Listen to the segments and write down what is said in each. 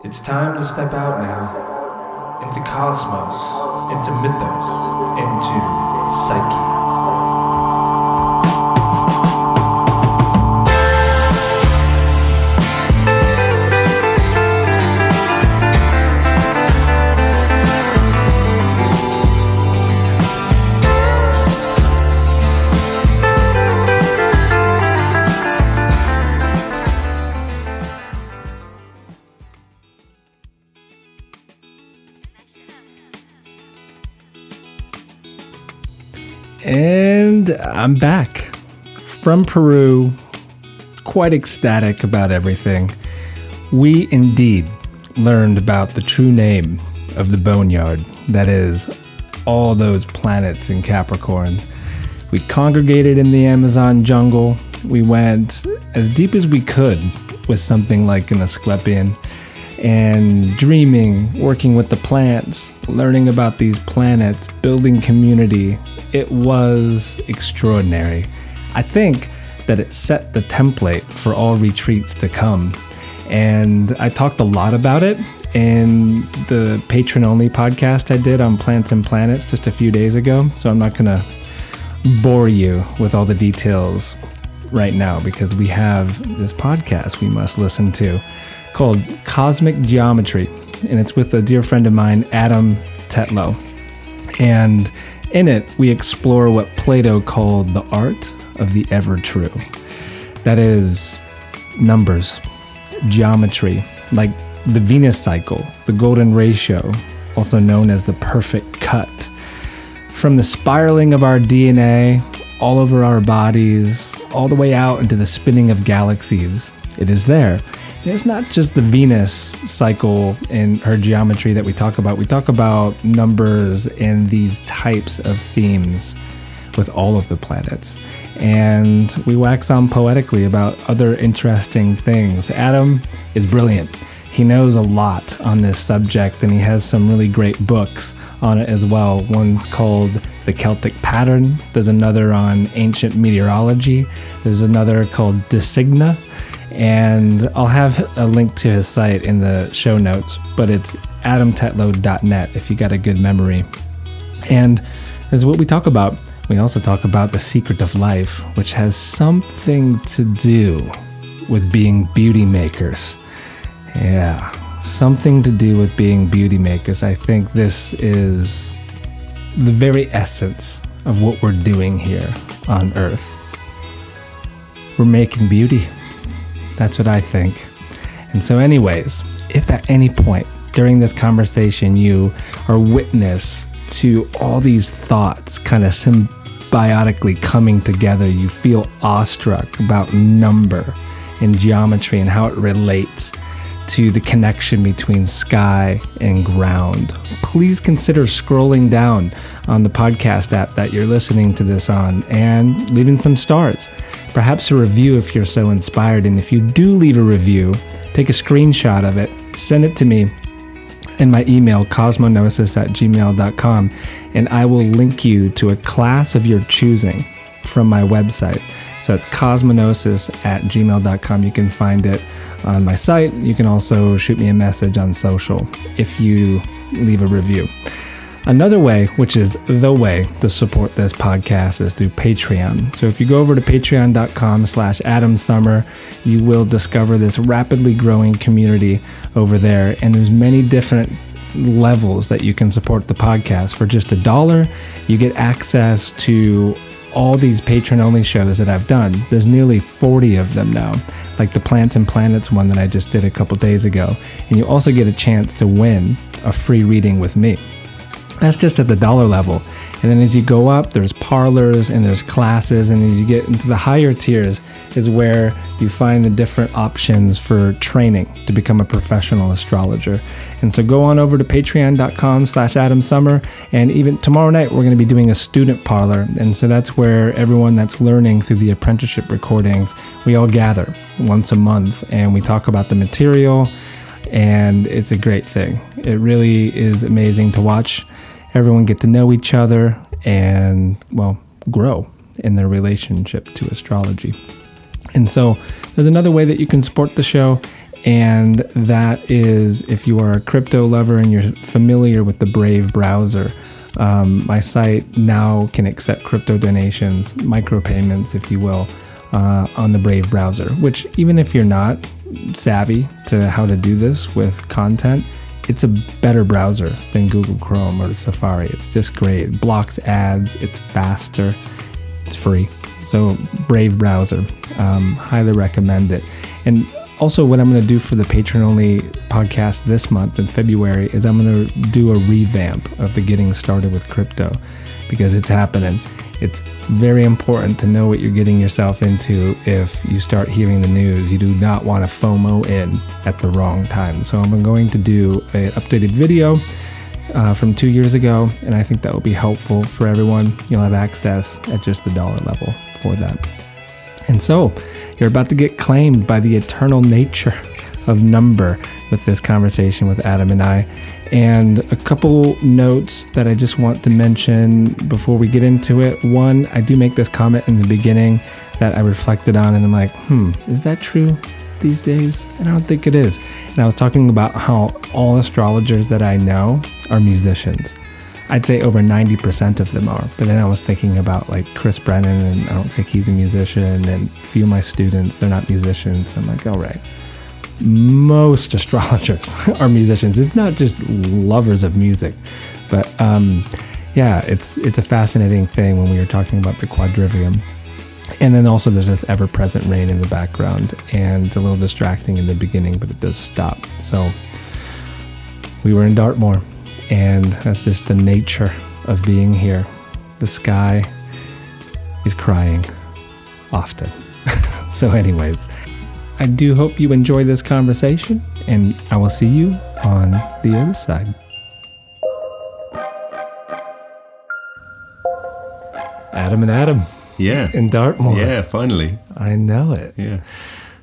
It's time to step out now into cosmos, into mythos, into psyche. And I'm back from Peru, quite ecstatic about everything. We indeed learned about the true name of the boneyard, that is, all those planets in Capricorn. We congregated in the Amazon jungle. We went as deep as we could with something like an Asclepian, and dreaming, working with the plants, learning about these planets, building community. It was extraordinary. I think that it set the template for all retreats to come. And I talked a lot about it in the patron-only podcast I did on Plants and Planets just a few days ago. So I'm not gonna bore you with all the details right now, because we have this podcast we must listen to called Cosmic Geometry. And it's with a dear friend of mine, Adam Tetlow. And in it, we explore what Plato called the art of the ever-true. That is, numbers, geometry, like the Venus cycle, the golden ratio, also known as the perfect cut. From the spiraling of our DNA all over our bodies, all the way out into the spinning of galaxies, it is there. And it's not just the Venus cycle and her geometry that we talk about. We talk about numbers and these types of themes with all of the planets. And we wax on poetically about other interesting things. Adam is brilliant. He knows a lot on this subject, and he has some really great books on it as well. One's called The Celtic Pattern. There's another on ancient meteorology. There's another called Designa. And I'll have a link to his site in the show notes, but it's adamtetlow.net if you got a good memory. And this is what we talk about. We also talk about the secret of life, which has something to do with being beauty makers. Yeah, something to do with being beauty makers. I think this is the very essence of what we're doing here on Earth. We're making beauty. That's what I think. And so anyways, if at any point during this conversation you are witness to all these thoughts kind of symbiotically coming together, you feel awestruck about number and geometry and how it relates to the connection between sky and ground, please consider scrolling down on the podcast app that you're listening to this on and leaving some stars. Perhaps a review if you're so inspired. And if you do leave a review, take a screenshot of it, send it to me in my email, cosmonosis@gmail.com, and I will link you to a class of your choosing from my website. So it's cosmonosis@gmail.com. You can find it on my site. You can also shoot me a message on social if you leave a review. Another way, which is the way to support this podcast, is through Patreon. So if you go over to patreon.com/AdamSummer, you will discover this rapidly growing community over there. And there's many different levels that you can support the podcast. For just $1, you get access to all these patron-only shows that I've done. There's nearly 40 of them now, like the Plants and Planets one that I just did a couple days ago. And you also get a chance to win a free reading with me. That's just at the $1 level. And then as you go up, there's parlors and there's classes. And as you get into the higher tiers is where you find the different options for training to become a professional astrologer. And so go on over to patreon.com/AdamSummer. And even tomorrow night, we're going to be doing a student parlor. And so that's where everyone that's learning through the apprenticeship recordings, we all gather once a month and we talk about the material. And it's a great thing. It really is amazing to watch everyone get to know each other and, well, grow in their relationship to astrology. And so there's another way that you can support the show, And that is if you are a crypto lover and you're familiar with the Brave browser. My site now can accept crypto donations, micropayments, if you will, on the Brave browser, which even if you're not savvy to how to do this with content, it's a better browser than Google Chrome or Safari. It's just great. It blocks ads. It's faster. It's free. So Brave browser, highly recommend it. And also what I'm going to do for the patron-only podcast this month in February is I'm going to do a revamp of the Getting Started with Crypto, because it's happening. It's very important to know what you're getting yourself into if you start hearing the news. You do not want to FOMO in at the wrong time. So I'm going to do an updated video from 2 years ago, and I think that will be helpful for everyone. You'll have access at just the dollar level for that. And so you're about to get claimed by the eternal nature of number with this conversation with Adam and I. And a couple notes that I just want to mention before we get into it. One, I do make this comment in the beginning that I reflected on, and I'm like, is that true these days? And I don't think it is. And I was talking about how all astrologers that I know are musicians. I'd say over 90% of them are. But then I was thinking about like Chris Brennan, and I don't think he's a musician. And a few of my students, they're not musicians. And I'm like, all right. Most astrologers are musicians, if not just lovers of music. But yeah, it's a fascinating thing when we were talking about the quadrivium. And then also there's this ever-present rain in the background, and it's a little distracting in the beginning, but it does stop. So we were in Dartmoor, and that's just the nature of being here. The sky is crying often. So anyways, I do hope you enjoy this conversation, and I will see you on the other side. Adam and Adam. Yeah. In Dartmoor. Yeah, finally. I know it. Yeah.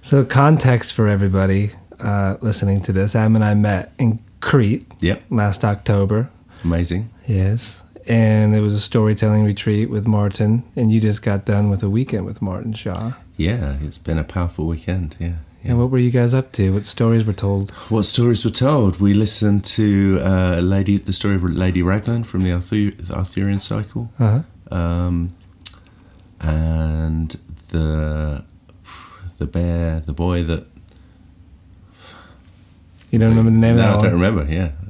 So context for everybody listening to this. Adam and I met in Crete last October. Amazing. Yes. And it was a storytelling retreat with Martin, and you just got done with a weekend with Martin Shaw. Yeah, it's been a powerful weekend, yeah. And what were you guys up to? What stories were told? What stories were told? We listened to the story of Lady Raglan from the Arthurian cycle. Uh-huh. And the boy that... You don't remember the name of that one? No, I don't remember,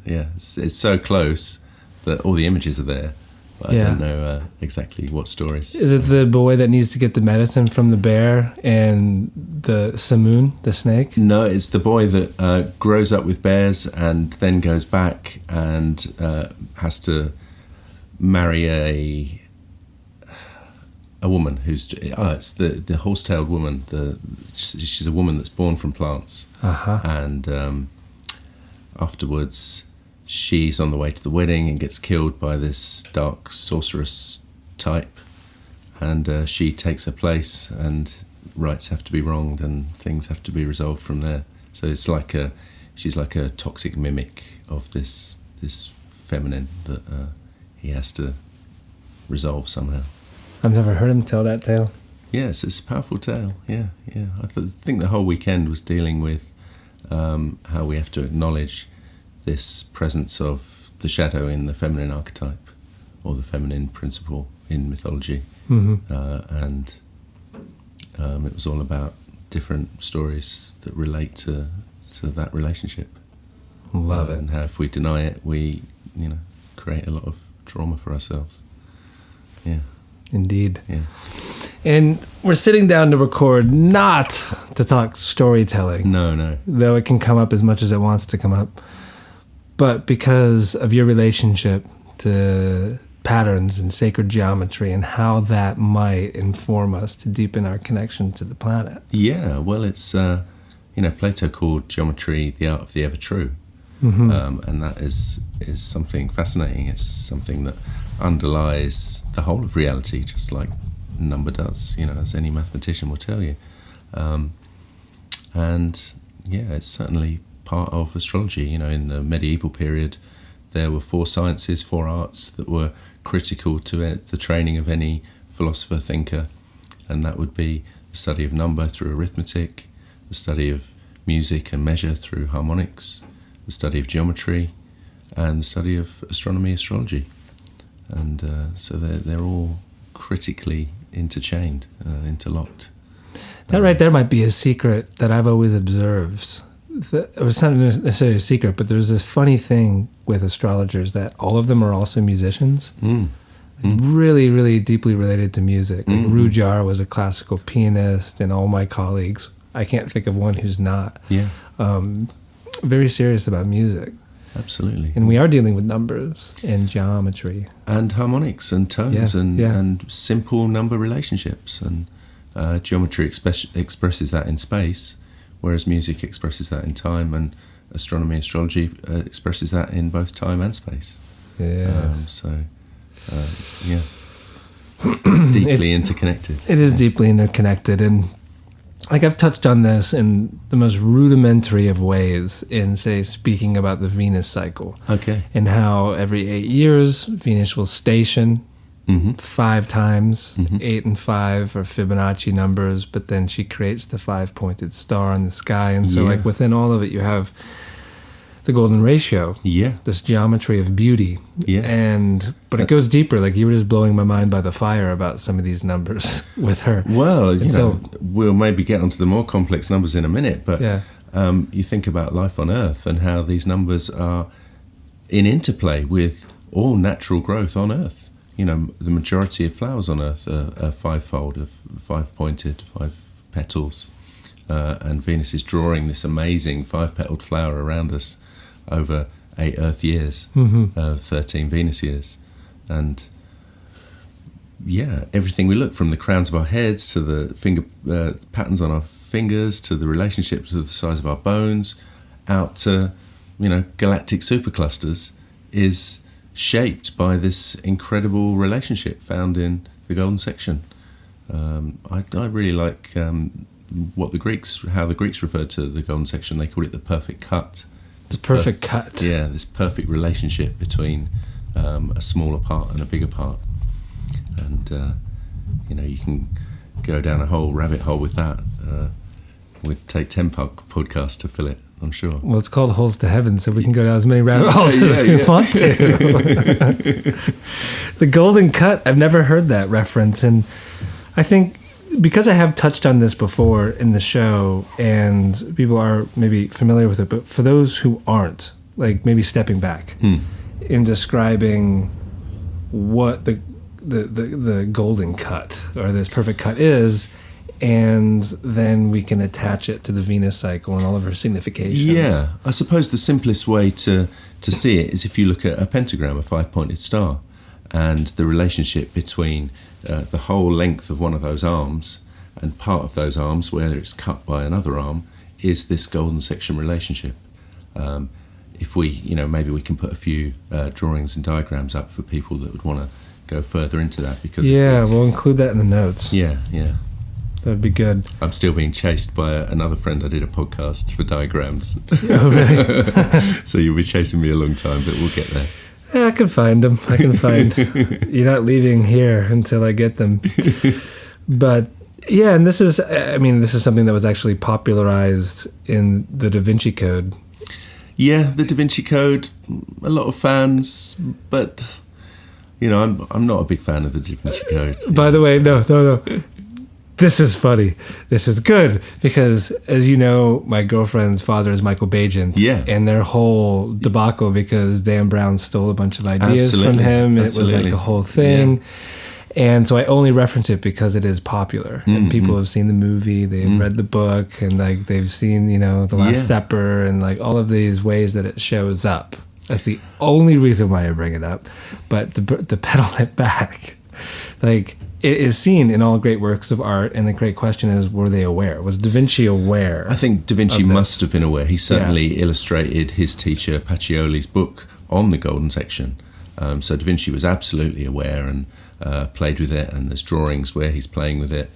yeah. It's so close that all the images are there, but I don't know exactly what stories. Is it the boy that needs to get the medicine from the bear and the Samoon, the snake? No, it's the boy that grows up with bears and then goes back and has to marry a woman who's... it's the horse-tailed woman. She's a woman that's born from plants. Uh-huh. And afterwards... she's on the way to the wedding and gets killed by this dark sorceress type, and she takes her place, and rights have to be wronged and things have to be resolved from there. So it's like she's like a toxic mimic of this feminine that he has to resolve somehow. I've never heard him tell that tale. Yes, it's a powerful tale. Yeah. I think the whole weekend was dealing with how we have to acknowledge this presence of the shadow in the feminine archetype, or the feminine principle in mythology. Mm-hmm. And it was all about different stories that relate to that relationship. Love it. And how if we deny it, we create a lot of trauma for ourselves. Yeah. Indeed. Yeah. And we're sitting down to record, not to talk storytelling. No. Though it can come up as much as it wants to come up. But because of your relationship to patterns and sacred geometry and how that might inform us to deepen our connection to the planet. Yeah, well, it's, Plato called geometry the art of the ever true. Mm-hmm. And that is something fascinating. It's something that underlies the whole of reality, just like number does, as any mathematician will tell you. And yeah, it's certainly part of astrology. In the medieval period, there were 4 sciences, 4 arts that were critical to the training of any philosopher thinker, and that would be the study of number through arithmetic, the study of music and measure through harmonics, the study of geometry, and the study of astronomy, astrology. And so they're all critically interchained, interlocked. That right there might be a secret that I've always observed. It's not necessarily a secret, but there's this funny thing with astrologers that all of them are also musicians. Really, really deeply related to music. Like Rujar was a classical pianist, and all my colleagues, I can't think of one who's not. Yeah. Very serious about music. Absolutely. And we are dealing with numbers and geometry. And harmonics and tones and simple number relationships. And geometry expresses that in space, whereas music expresses that in time, and astronomy, astrology expresses that in both time and space. Yeah. Deeply interconnected. It is deeply interconnected, and like I've touched on this in the most rudimentary of ways in, say, speaking about the Venus cycle. Okay. And how every 8 years Venus will station 5 times. 8 and 5 are Fibonacci numbers, but then she creates the 5-pointed star in the sky, and so like within all of it you have the golden ratio. Yeah. This geometry of beauty. Yeah. But it goes deeper. Like, you were just blowing my mind by the fire about some of these numbers with her. Well, you know, we'll maybe get onto the more complex numbers in a minute, but you think about life on Earth and how these numbers are in interplay with all natural growth on Earth. You know, the majority of flowers on Earth are fivefold, of 5-pointed, 5 petals. And Venus is drawing this amazing 5-petaled flower around us over 8 Earth years, 13 Venus years. And everything we look, from the crowns of our heads to the finger patterns on our fingers, to the relationship to the size of our bones, out to, you know, galactic superclusters, is shaped by this incredible relationship found in the golden section. I really like how the Greeks referred to the golden section. They called it the perfect cut. The perfect cut. Yeah, this perfect relationship between a smaller part and a bigger part. And, you know, you can go down a whole rabbit hole with that. We'd take 10 podcasts to fill it, I'm sure. Well, it's called Holes to Heaven, so we can go down as many rabbit holes as we want to. The golden cut, I've never heard that reference. And I think because I have touched on this before in the show and people are maybe familiar with it, but for those who aren't, like maybe stepping back in describing what the golden cut or this perfect cut is, and then we can attach it to the Venus cycle and all of her significations. Yeah, I suppose the simplest way to see it is if you look at a pentagram, a 5-pointed star, and the relationship between the whole length of one of those arms and part of those arms, where it's cut by another arm, is this golden section relationship. If we, you know, maybe we can put a few drawings and diagrams up for people that would want to go further into that. Because we'll include that in the notes. Yeah. That'd be good. I'm still being chased by another friend. I did a podcast for diagrams. Oh, really? So you'll be chasing me a long time, but we'll get there. Yeah, I can find them. You're not leaving here until I get them. But yeah, and this is something that was actually popularized in the Da Vinci Code. Yeah, the Da Vinci Code, a lot of fans, but, you know, I'm not a big fan of the Da Vinci Code. By the way, no. This is funny. This is good because, as you know, my girlfriend's father is Michael Bajan. Yeah. And their whole debacle because Dan Brown stole a bunch of ideas from him. It was like a whole thing. Yeah. And so I only reference it because it is popular. And people have seen the movie, they've read the book, and like they've seen, you know, The Last Supper and like all of these ways that it shows up. That's the only reason why I bring it up. But to pedal it back, like, it is seen in all great works of art, and the great question is, were they aware? Was Da Vinci aware? I think Da Vinci must have been aware. He certainly illustrated his teacher Pacioli's book on the golden section. So Da Vinci was absolutely aware and played with it, and there's drawings where he's playing with it.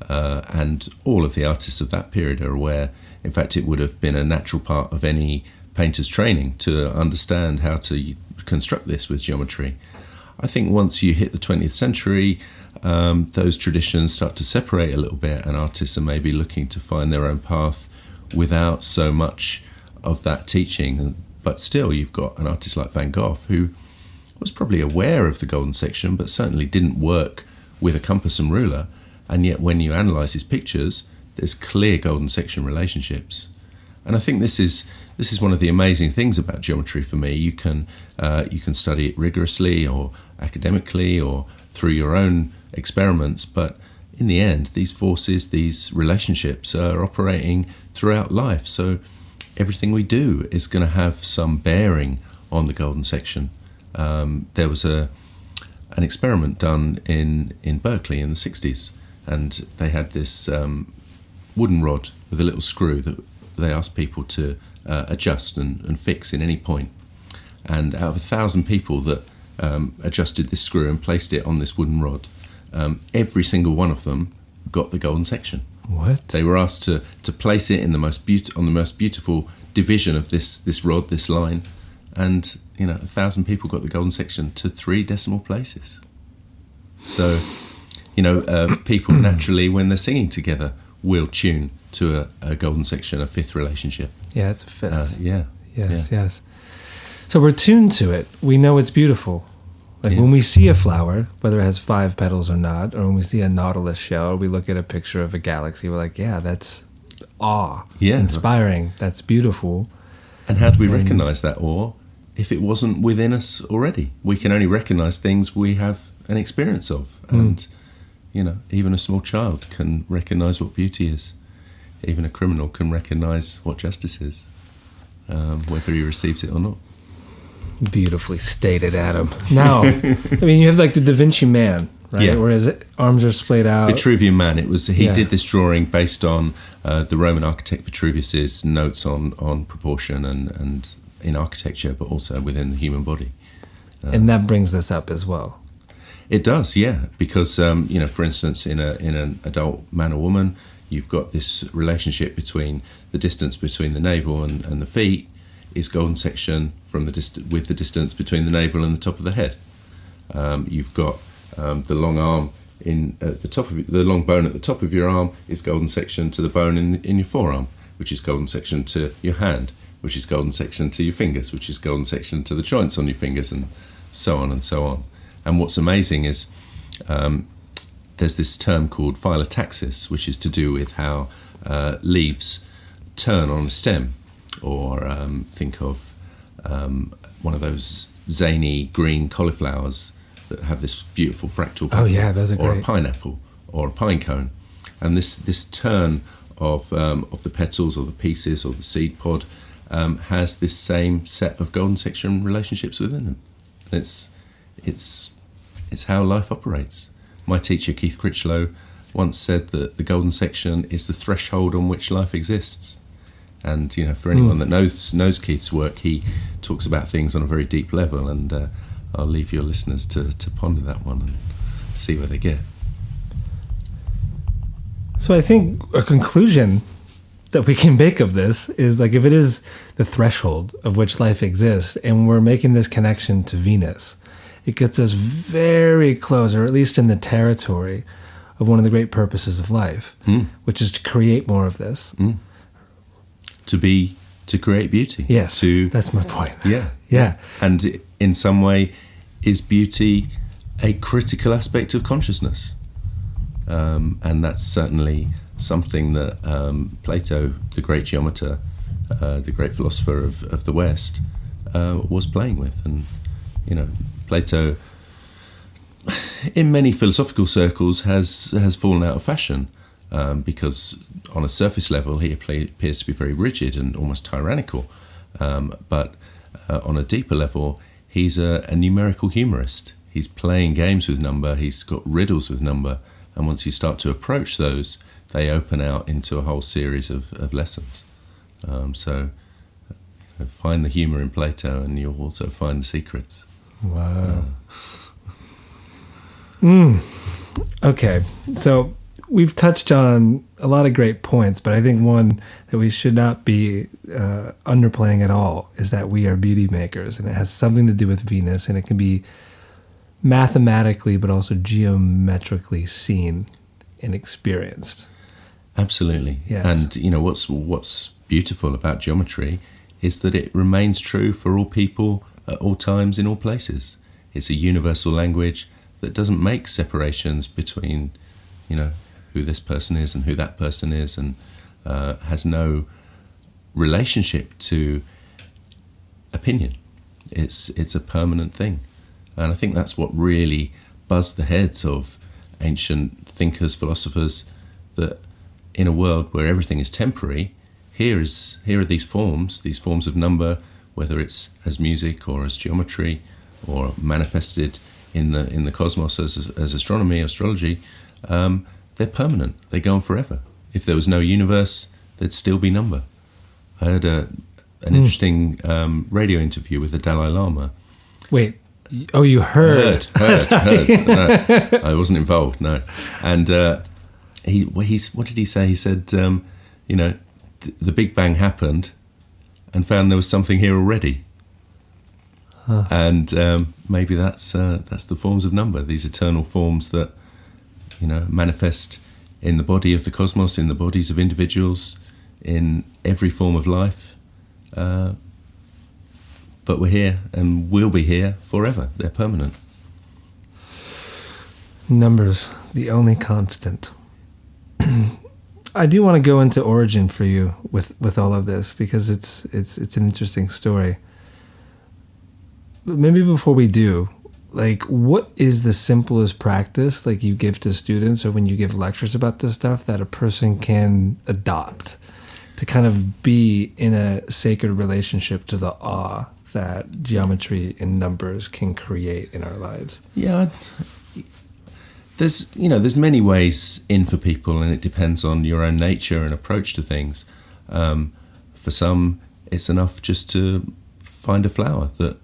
And all of the artists of that period are aware. In fact, it would have been a natural part of any painter's training to understand how to construct this with geometry. I think once you hit the 20th century, those traditions start to separate a little bit, and artists are maybe looking to find their own path without so much of that teaching. But still, you've got an artist like Van Gogh who was probably aware of the golden section, but certainly didn't work with a compass and ruler. And yet when you analyse his pictures, there's clear golden section relationships. And I think this is one of the amazing things about geometry for me. You can study it rigorously or academically or through your own experiments, but in the end, these forces, these relationships are operating throughout life. So everything we do is going to have some bearing on the golden section. There was an experiment done in Berkeley in the 60s, and they had this wooden rod with a little screw that they asked people to adjust and fix in any point. And out of 1,000 people that adjusted this screw and placed it on this wooden rod, every single one of them got the golden section. What? They were asked to place it in the most beautiful division of this rod, this line, and 1,000 people got the golden section to 3 decimal places. So, people naturally, when they're singing together, will tune to a golden section, a fifth relationship. Yeah, it's a fifth. Yes. So we're tuned to it. We know it's beautiful. Like when we see a flower, whether it has 5 petals or not, or when we see a nautilus shell, or we look at a picture of a galaxy, we're like, yeah, that's awe. Yeah. Inspiring. That's beautiful. And how do we recognize that awe if it wasn't within us already? We can only recognize things we have an experience of. And, even a small child can recognize what beauty is. Even a criminal can recognize what justice is, whether he receives it or not. Beautifully stated, Adam. Now, you have like the Da Vinci Man, right? Yeah. Where his arms are splayed out. Vitruvian Man. He did this drawing based on the Roman architect Vitruvius's notes on proportion and in architecture, but also within the human body. And that brings this up as well. It does, yeah, because for instance, in an adult man or woman, you've got this relationship between the distance between the navel and the feet is golden section from with the distance between the navel and the top of the head. You've got the long arm at the top of the long bone at the top of your arm is golden section to the bone in your forearm, which is golden section to your hand, which is golden section to your fingers, which is golden section to the joints on your fingers, and so on and so on. And what's amazing is there's this term called phyllotaxis, which is to do with how leaves turn on a stem, or think of one of those zany green cauliflowers that have this beautiful fractal pattern. Oh yeah, those are great. Or a pineapple, or a pine cone. And this turn of the petals or the pieces or the seed pod has this same set of golden section relationships within them. It's how life operates. My teacher, Keith Critchlow, once said that the golden section is the threshold on which life exists. And for anyone that knows Keith's work, he talks about things on a very deep level, and I'll leave your listeners to ponder that one and see where they get. So I think a conclusion that we can make of this is, like, if it is the threshold of which life exists, and we're making this connection to Venus, it gets us very close, or at least in the territory of one of the great purposes of life, which is to create more of this. To create beauty. Yes, that's my point. Yeah. And in some way, is beauty a critical aspect of consciousness? And that's certainly something that Plato, the great geometer, the great philosopher of the West, was playing with. And, Plato, in many philosophical circles, has fallen out of fashion. Because on a surface level he appears to be very rigid and almost tyrannical, but on a deeper level he's a numerical humorist. He's playing games with number, he's got riddles with number, and once you start to approach those, they open out into a whole series of lessons. So find the humour in Plato and you'll also find the secrets. Wow. Okay, so we've touched on a lot of great points, but I think one that we should not be underplaying at all is that we are beauty makers, and it has something to do with Venus, and it can be mathematically but also geometrically seen and experienced. Absolutely. Yes. And what's beautiful about geometry is that it remains true for all people at all times in all places. It's a universal language that doesn't make separations between, who this person is and who that person is, and has no relationship to opinion. It's a permanent thing. And I think that's what really buzzed the heads of ancient thinkers, philosophers, that in a world where everything is temporary, here are these forms of number, whether it's as music or as geometry or manifested in the cosmos as astronomy, astrology, they're permanent. They go on forever. If there was no universe, there'd still be number. I heard an interesting radio interview with the Dalai Lama. Wait, oh, you heard? Heard. No, I wasn't involved, no. And what did he say? He said, the Big Bang happened and found there was something here already. Huh. And maybe that's the forms of number, these eternal forms that, manifest in the body of the cosmos, in the bodies of individuals, in every form of life. But we're here and we'll be here forever. They're permanent. Numbers, the only constant. I do want to go into origin for you with all of this, because it's an interesting story. But maybe before we do, what is the simplest practice you give to students, or when you give lectures about this stuff, that a person can adopt to kind of be in a sacred relationship to the awe that geometry and numbers can create in our lives? Yeah, there's many ways in for people, and it depends on your own nature and approach to things. For some, it's enough just to find a flower that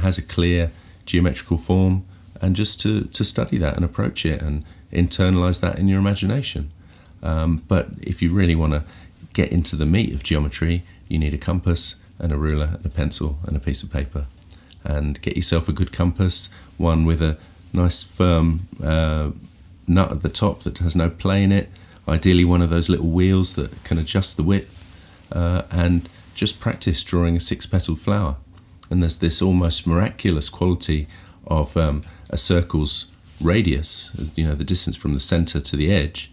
has a clear geometrical form, and just to study that and approach it and internalize that in your imagination. But if you really want to get into the meat of geometry, you need a compass and a ruler and a pencil and a piece of paper. And get yourself a good compass, one with a nice firm nut at the top that has no play in it, ideally one of those little wheels that can adjust the width, and just practice drawing a 6-petaled flower. And there's this almost miraculous quality of a circle's radius, the distance from the center to the edge,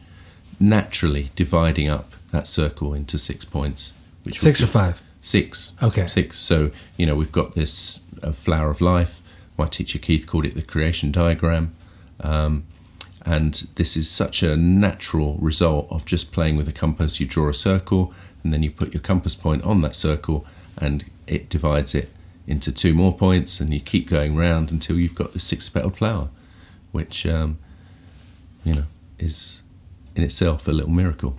naturally dividing up that circle into 6 points. Which 6 or 5? 6. Okay. 6. So, we've got this flower of life. My teacher Keith called it the creation diagram. And this is such a natural result of just playing with a compass. You draw a circle, and then you put your compass point on that circle, and it divides it into 2 more points, and you keep going round until you've got the 6-petaled flower, which, is in itself a little miracle.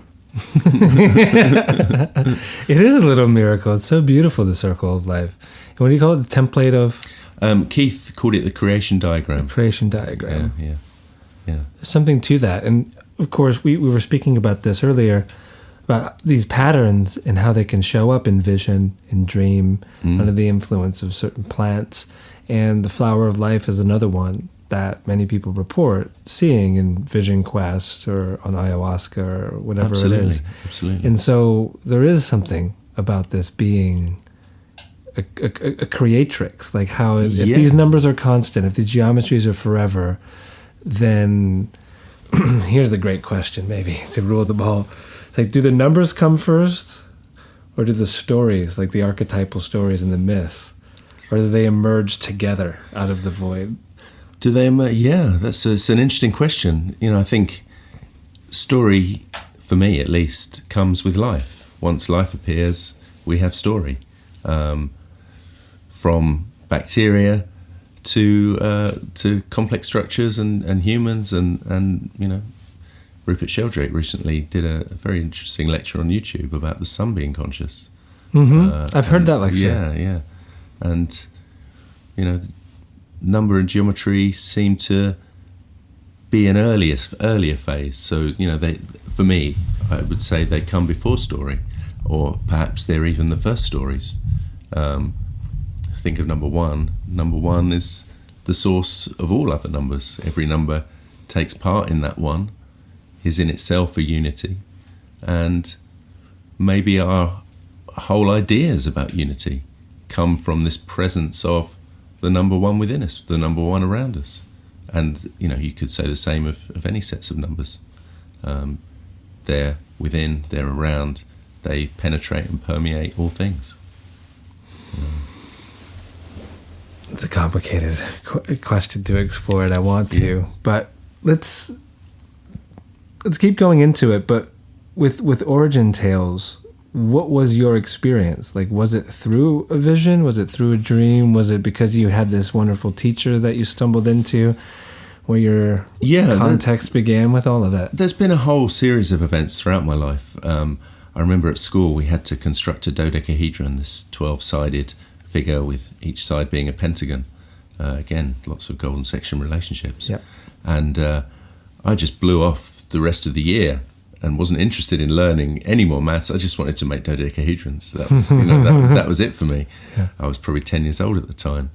It is a little miracle. It's so beautiful, the circle of life. What do you call it? The template of? Keith called it the creation diagram. The creation diagram. Yeah. There's something to that. And of course, we were speaking about this earlier, about these patterns and how they can show up in vision, in dream, under the influence of certain plants. And the flower of life is another one that many people report seeing in Vision Quest or on ayahuasca or whatever it is. Absolutely. And so there is something about this being a creatrix, how if these numbers are constant, if the geometries are forever, then here's the great question, maybe, to rule them all. Do the numbers come first, or do the stories, the archetypal stories and the myths, or do they emerge together out of the void? Do they emerge? Yeah, it's an interesting question. I think story, for me at least, comes with life. Once life appears, we have story. From bacteria to complex structures and humans and Rupert Sheldrake recently did a very interesting lecture on YouTube about the sun being conscious. Mm-hmm. I've heard that lecture. Yeah. And, number and geometry seem to be an earlier phase. So, for me, I would say they come before story, or perhaps they're even the first stories. Think of number one. Number one is the source of all other numbers. Every number takes part in that one, is in itself a unity, and maybe our whole ideas about unity come from this presence of the number one within us, the number one around us. And, you could say the same of any sets of numbers. They're within, they're around, they penetrate and permeate all things. It's a complicated question to explore, and I want to, but let's keep going into it. But with Origin Tales, what was your experience? Like, was it through a vision? Was it through a dream? Was it because you had this wonderful teacher that you stumbled into, where your context began with all of that? There's been a whole series of events throughout my life. I remember at school we had to construct a dodecahedron, this 12-sided figure with each side being a pentagon. Again, lots of golden section relationships. Yep. And I just blew off the rest of the year and wasn't interested in learning any more maths. I just wanted to make dodecahedrons. That was, that was it for me. Yeah. I was probably 10 years old at the time.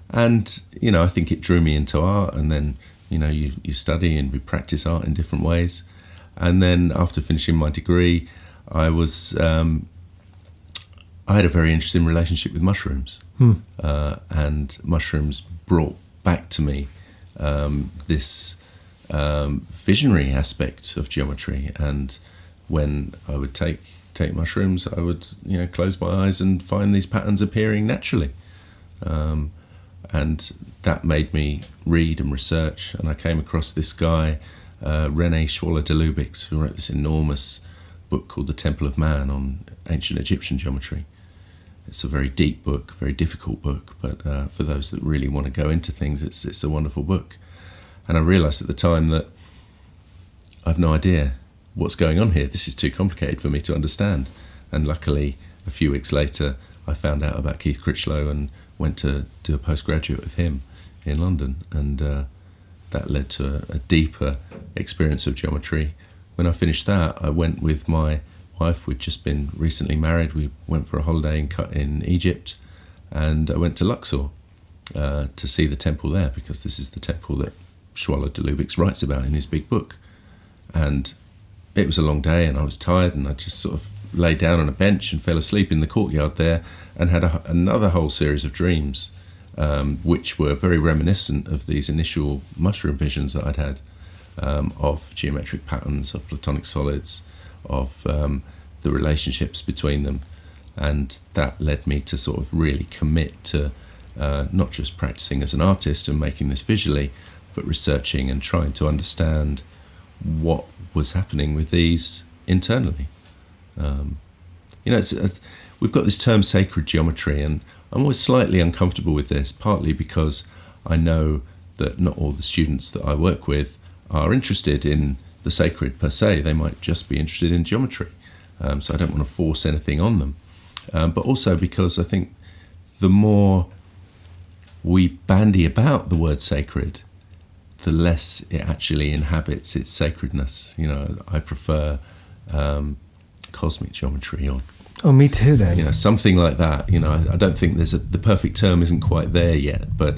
And, I think it drew me into art. And then, you study and we practice art in different ways. And then after finishing my degree, I had a very interesting relationship with mushrooms. And mushrooms brought back to me this visionary aspect of geometry. And when I would take mushrooms, I would close my eyes and find these patterns appearing naturally. And that made me read and research. And I came across this guy, René de Lubic's, who wrote this enormous book called The Temple of Man on ancient Egyptian geometry. It's a very deep book, very difficult book, but for those that really want to go into things, it's a wonderful book. And I realised at the time that I've no idea what's going on here. This is too complicated for me to understand. And luckily, a few weeks later, I found out about Keith Critchlow and went to do a postgraduate with him in London. And that led to a deeper experience of geometry. When I finished that, I went with my wife. We'd just been recently married. We went for a holiday in Egypt, and I went to Luxor to see the temple there, because this is the temple that Schwaller de Lubic's writes about in his big book. And it was a long day and I was tired, and I just sort of lay down on a bench and fell asleep in the courtyard there, and had another whole series of dreams which were very reminiscent of these initial mushroom visions that I'd had, of geometric patterns, of platonic solids, of the relationships between them. And that led me to sort of really commit to not just practicing as an artist and making this visually, but researching and trying to understand what was happening with these internally. We've got this term sacred geometry, and I'm always slightly uncomfortable with this, partly because I know that not all the students that I work with are interested in the sacred per se. They might just be interested in geometry. So I don't want to force anything on them. But also because I think the more we bandy about the word sacred, the less it actually inhabits its sacredness. I prefer cosmic geometry, or me too then. Something like that. I don't think the perfect term isn't quite there yet, but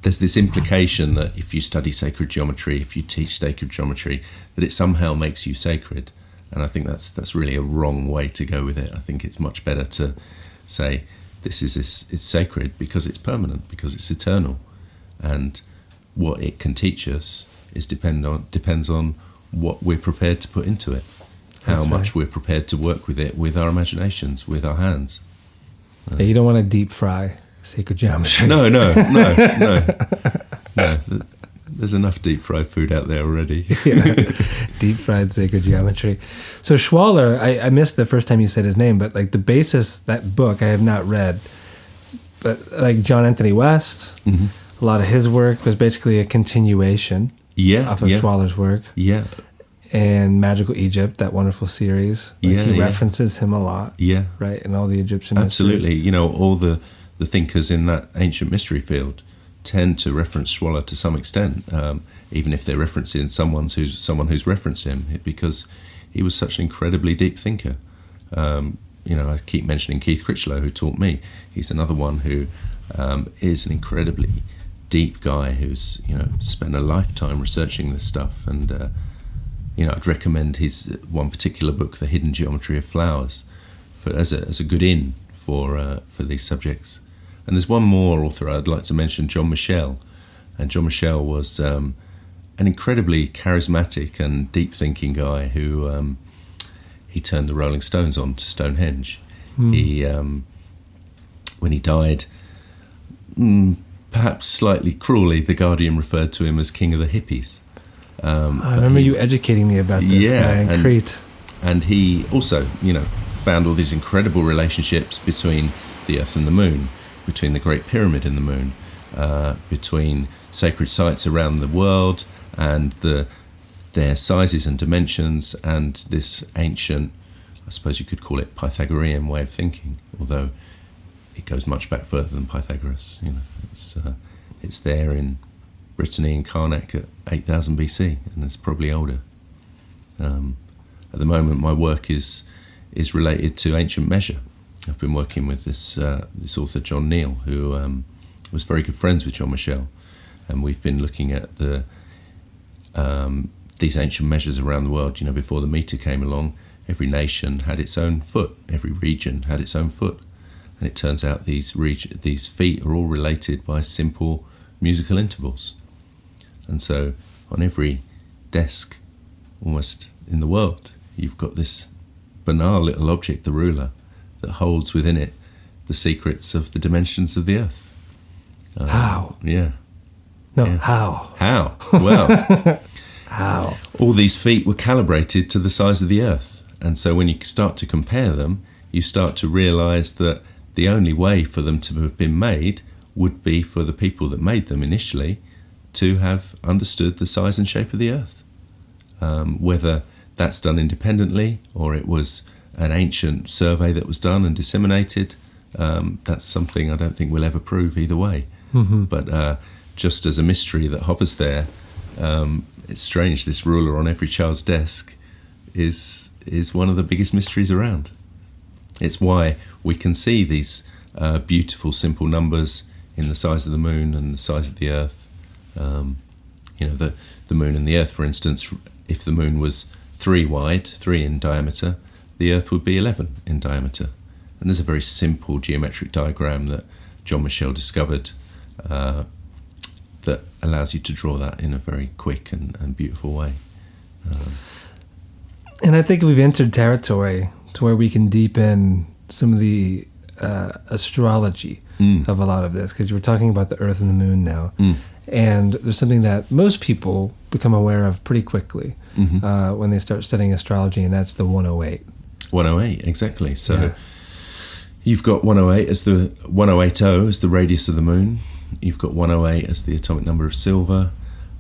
there's this implication that if you study sacred geometry, if you teach sacred geometry, that it somehow makes you sacred. And I think that's really a wrong way to go with it. I think it's much better to say it's sacred because it's permanent, because it's eternal, and what it can teach us depends on what we're prepared to put into it, how much we're prepared to work with it, with our imaginations, with our hands. You don't want to deep fry sacred geometry. No. There's enough deep fried food out there already. Deep fried sacred geometry. So Schwaller, I missed the first time you said his name, but like the basis, that book I have not read, but like John Anthony West, a lot of his work was basically a continuation off of Schwaller's work. Yeah. And Magical Egypt, that wonderful series. He references him a lot. Yeah. Right, in all the Egyptian Absolutely. mysteries. All the thinkers in that ancient mystery field tend to reference Schwaller to some extent, even if they're referencing someone who's referenced him, because he was such an incredibly deep thinker. I keep mentioning Keith Critchlow, who taught me. He's another one who is an incredibly deep guy who's spent a lifetime researching this stuff, and I'd recommend his one particular book, The Hidden Geometry of Flowers, as a good in for these subjects. And there's one more author I'd like to mention, John Michel. And John Michel was an incredibly charismatic and deep-thinking guy who he turned the Rolling Stones on to Stonehenge. He when he died, perhaps slightly cruelly, The Guardian referred to him as King of the Hippies. I remember you educating me about this guy in Crete. And he also, found all these incredible relationships between the Earth and the Moon, between the Great Pyramid and the Moon, between sacred sites around the world and their sizes and dimensions, and this ancient, I suppose you could call it, Pythagorean way of thinking, although it goes much back further than Pythagoras. It's there in Brittany and Karnak at 8000 BC, and it's probably older. At the moment, my work is related to ancient measure. I've been working with this author, John Neal, who was very good friends with John Michel, and we've been looking at these ancient measures around the world. Before the meter came along, every nation had its own foot, every region had its own foot, and it turns out these feet are all related by simple musical intervals. And so on every desk almost in the world, you've got this banal little object, the ruler, that holds within it the secrets of the dimensions of the Earth. How? Yeah. No, yeah. how? How? Well, how? All these feet were calibrated to the size of the Earth. And so when you start to compare them, you start to realize that the only way for them to have been made would be for the people that made them initially to have understood the size and shape of the Earth. Whether that's done independently or it was an ancient survey that was done and disseminated, that's something I don't think we'll ever prove either way. Mm-hmm. But just as a mystery that hovers there, it's strange, this ruler on every child's desk is one of the biggest mysteries around. It's why we can see these beautiful, simple numbers in the size of the moon and the size of the Earth. The moon and the Earth, for instance, if the moon was 3 wide, 3 in diameter, the Earth would be 11 in diameter. And there's a very simple geometric diagram that John Michel discovered that allows you to draw that in a very quick and beautiful way. And I think we've entered territory to where we can deepen some of the astrology of a lot of this, because you were talking about the Earth and the Moon now. And there's something that most people become aware of pretty quickly when they start studying astrology, and that's the 108. 108, exactly. So you've got 108 as the 1080 as the radius of the moon. You've got 108 as the atomic number of silver.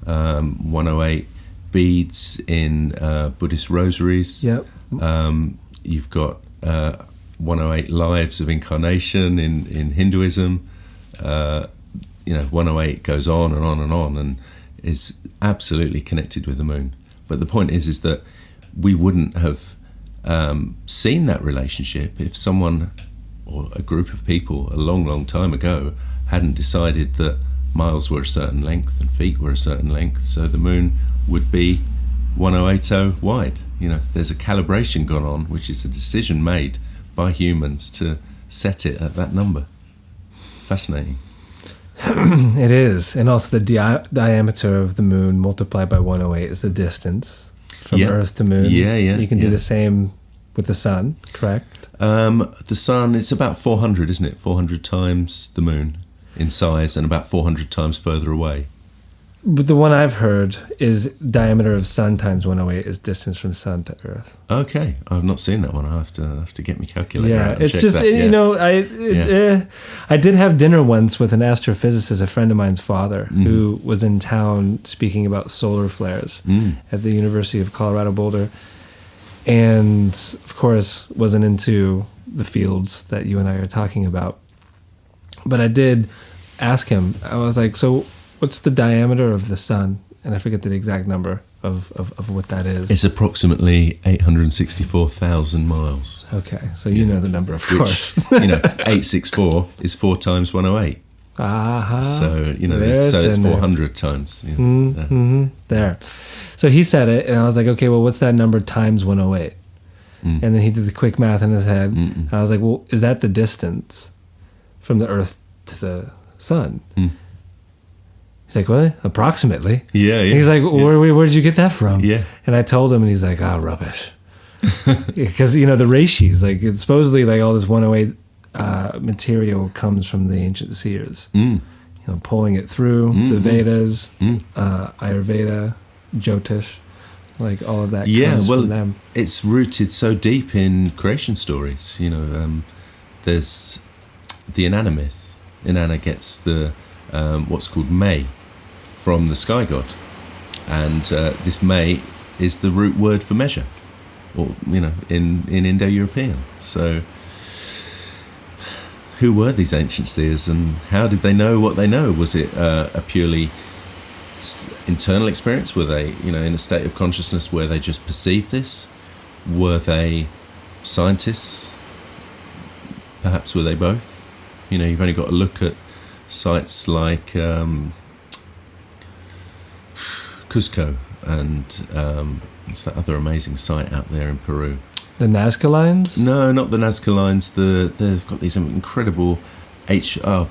108 beads in Buddhist rosaries. Yep. You've got 108 lives of incarnation in Hinduism. 108 goes on and on and on, and is absolutely connected with the moon. But the point is that we wouldn't have seen that relationship if someone or a group of people a long, long time ago hadn't decided that miles were a certain length and feet were a certain length, so the moon would be 1080 wide. There's a calibration gone on, which is a decision made by humans to set it at that number. Fascinating. It is. And also the diameter of the moon multiplied by 108 is the distance from Earth to moon. You can do the same with the sun, correct? The sun, it's about 400, isn't it? 400 times the moon in size and about 400 times further away. But the one I've heard is diameter of sun times 108 is distance from sun to Earth. Okay, I've not seen that one. I'll have to get my calculator out and it's check just that. I did have dinner once with an astrophysicist, a friend of mine's father, who was in town speaking about solar flares at the University of Colorado Boulder, and of course wasn't into the fields that you and I are talking about. But I did ask him. I was like, so what's the diameter of the sun? And I forget the exact number of what that is. It's approximately 864,000 miles. Okay, so you know the number, of course. 864 is 4 times 108. So, There's so it's in there. 400 times. Yeah. There. So he said it, and I was like, okay, well, what's that number times 108? And then he did the quick math in his head. I was like, well, is that the distance from the Earth to the sun? He's like, what? Approximately. Yeah. And he's like, where did you get that from? Yeah. And I told him, and he's like, rubbish. Because, the rashis, like, it's supposedly, like, all this 108 material comes from the ancient seers. Pulling it through the Vedas, Ayurveda, Jyotish, like all of that comes from them. It's rooted so deep in creation stories. There's the Inanna myth. Inanna gets the what's called May from the sky god, and this May is the root word for measure, or in Indo-European. So who were these ancient seers, and how did they know what they know? Was it a purely internal experience? Were they, in a state of consciousness where they just perceived this? Were they scientists? Perhaps were they both? You've only got to look at sites like Cusco and what's that other amazing site out there in Peru? The Nazca Lines? No, not the Nazca Lines. They've got these incredible Pucallpa?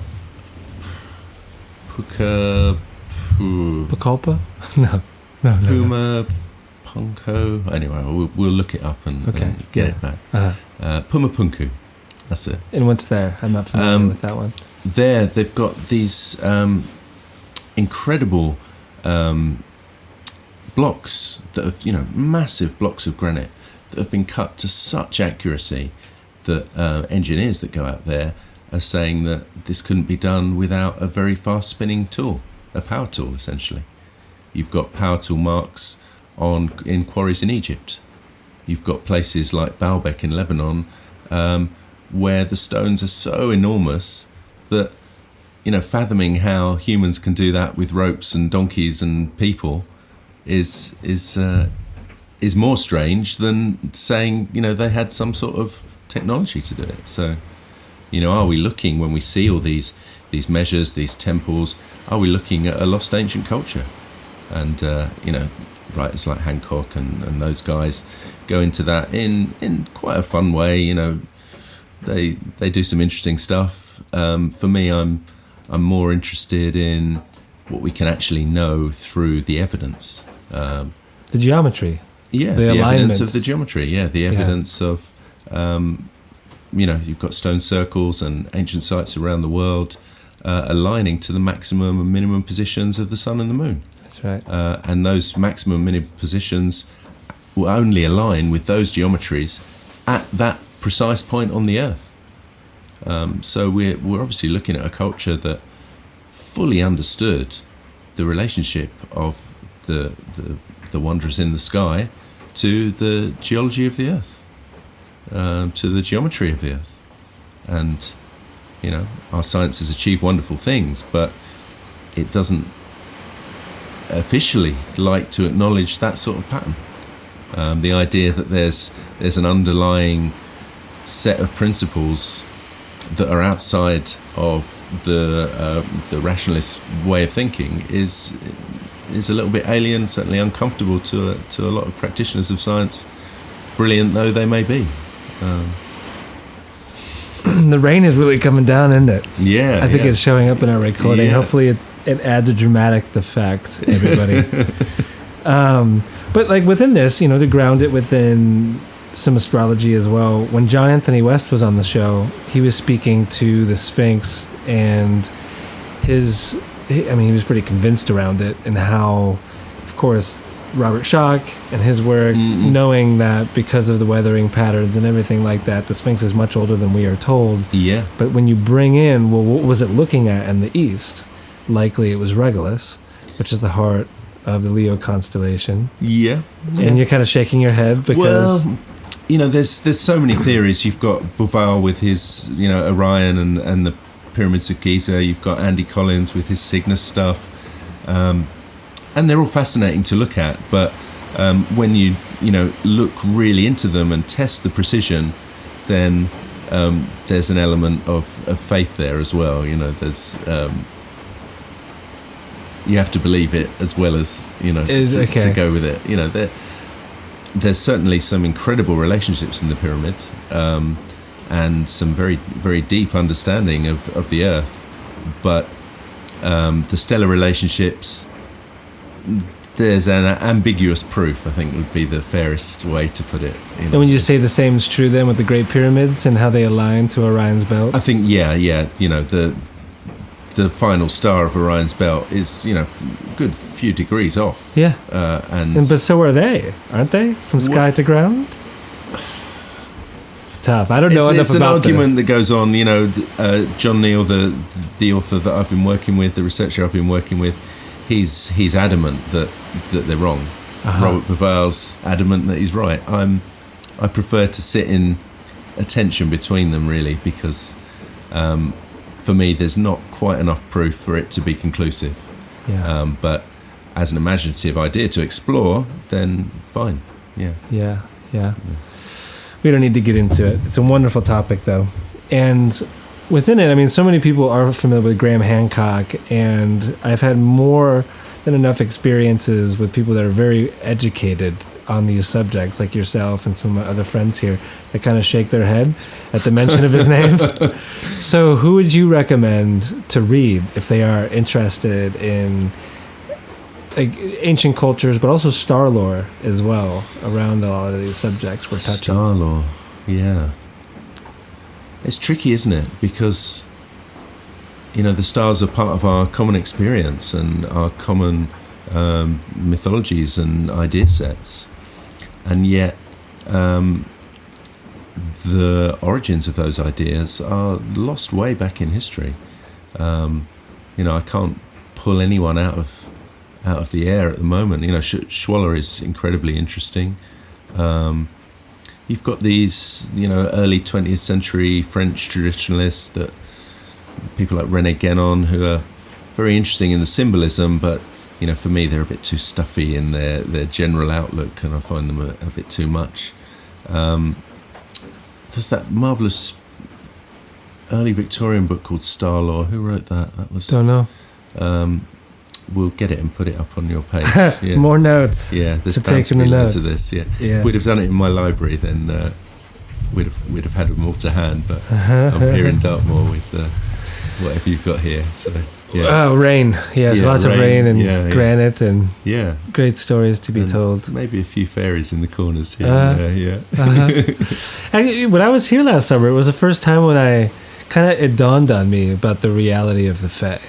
No. Puma, Punko. Anyway, we'll look it up and get it back. Pumapunku. That's it. And what's there? I'm not familiar with that one. There, they've got these incredible blocks that have, massive blocks of granite that have been cut to such accuracy that engineers that go out there are saying that this couldn't be done without a very fast spinning tool, a power tool essentially. You've got power tool marks in quarries in Egypt. You've got places like Baalbek in Lebanon where the stones are so enormous that fathoming how humans can do that with ropes and donkeys and people is more strange than saying they had some sort of technology to do it. So are we looking, when we see all these measures, these temples, are we looking at a lost ancient culture? And writers like Hancock and those guys go into that in quite a fun way. They do some interesting stuff. For me, I'm more interested in what we can actually know through the evidence. The geometry. Yeah, the evidence of the geometry. Yeah, the evidence of, you've got stone circles and ancient sites around the world aligning to the maximum and minimum positions of the sun and the moon. That's right. And those maximum and minimum positions will only align with those geometries at that precise point on the Earth. So we're obviously looking at a culture that fully understood the relationship of the wonders in the sky to the geology of the Earth, to the geometry of the Earth. And our science has achieved wonderful things, but it doesn't officially like to acknowledge that sort of pattern. The idea that there's an underlying set of principles that are outside of the rationalist way of thinking is a little bit alien, certainly uncomfortable to a lot of practitioners of science, brilliant though they may be. The rain is really coming down, isn't it? Yeah, I think it's showing up in our recording. Yeah. Hopefully it adds a dramatic effect, everybody. But like within this, to ground it within some astrology as well. When John Anthony West was on the show, he was speaking to the Sphinx, and he was pretty convinced around it, and how, of course, Robert Schoch and his work, knowing that because of the weathering patterns and everything like that, the Sphinx is much older than we are told. Yeah. But when you bring in, well, what was it looking at in the east? Likely it was Regulus, which is the heart of the Leo constellation. Yeah. And you're kind of shaking your head because... Well, there's so many theories. You've got Bouval with his, Orion and the pyramids of Giza. You've got Andy Collins with his Cygnus stuff. And they're all fascinating to look at. But when you look really into them and test the precision, then there's an element of faith there as well. There's you have to believe it as well as to go with it. There's certainly some incredible relationships in the pyramid, and some very, very deep understanding of the Earth. But the stellar relationships, there's an ambiguous proof, I think would be the fairest way to put it. And when you say the same is true then with the Great Pyramids and how they align to Orion's belt? I think, yeah. The final star of Orion's belt is, a good few degrees off. Yeah. But so are they, aren't they? From sky to ground? It's tough. I don't know enough about this. It's an argument that goes on. John Neal, the author that I've been working with, the researcher I've been working with, he's adamant that they're wrong. Uh-huh. Robert Bavale's adamant that he's right. I prefer to sit in a tension between them, really, because for me there's not quite enough proof for it to be conclusive. Yeah. But as an imaginative idea to explore, then fine. Yeah. We don't need to get into it. It's a wonderful topic, though. And within it, so many people are familiar with Graham Hancock, and I've had more than enough experiences with people that are very educated on these subjects, like yourself and some of my other friends here, that kind of shake their head at the mention of his name. So who would you recommend to read if they are interested in ancient cultures, but also star lore as well, around a lot of these subjects we're touching? Star lore, yeah. It's tricky, isn't it? Because, the stars are part of our common experience and our common mythologies and idea sets. And yet, the origins of those ideas are lost way back in history. I can't pull anyone out of the air at the moment. Schwaller is incredibly interesting. You've got these, early 20th century French traditionalists, that people like René Guénon, who are very interesting in the symbolism, but for me they're a bit too stuffy in their general outlook, and I find them a bit too much. There's that marvellous early Victorian book called Star Lore. Who wrote that? Don't know. We'll get it and put it up on your page. Yeah. More notes. Yeah, there's bound to be loads of this. Yeah. If we'd have done it in my library, then we'd have had them all to hand. But I'm here in Dartmoor with whatever you've got here. So oh, rain. Yes, lots of rain and granite and great stories to be told. Maybe a few fairies in the corners here. Actually, when I was here last summer, it was the first time when it dawned on me about the reality of the Fae.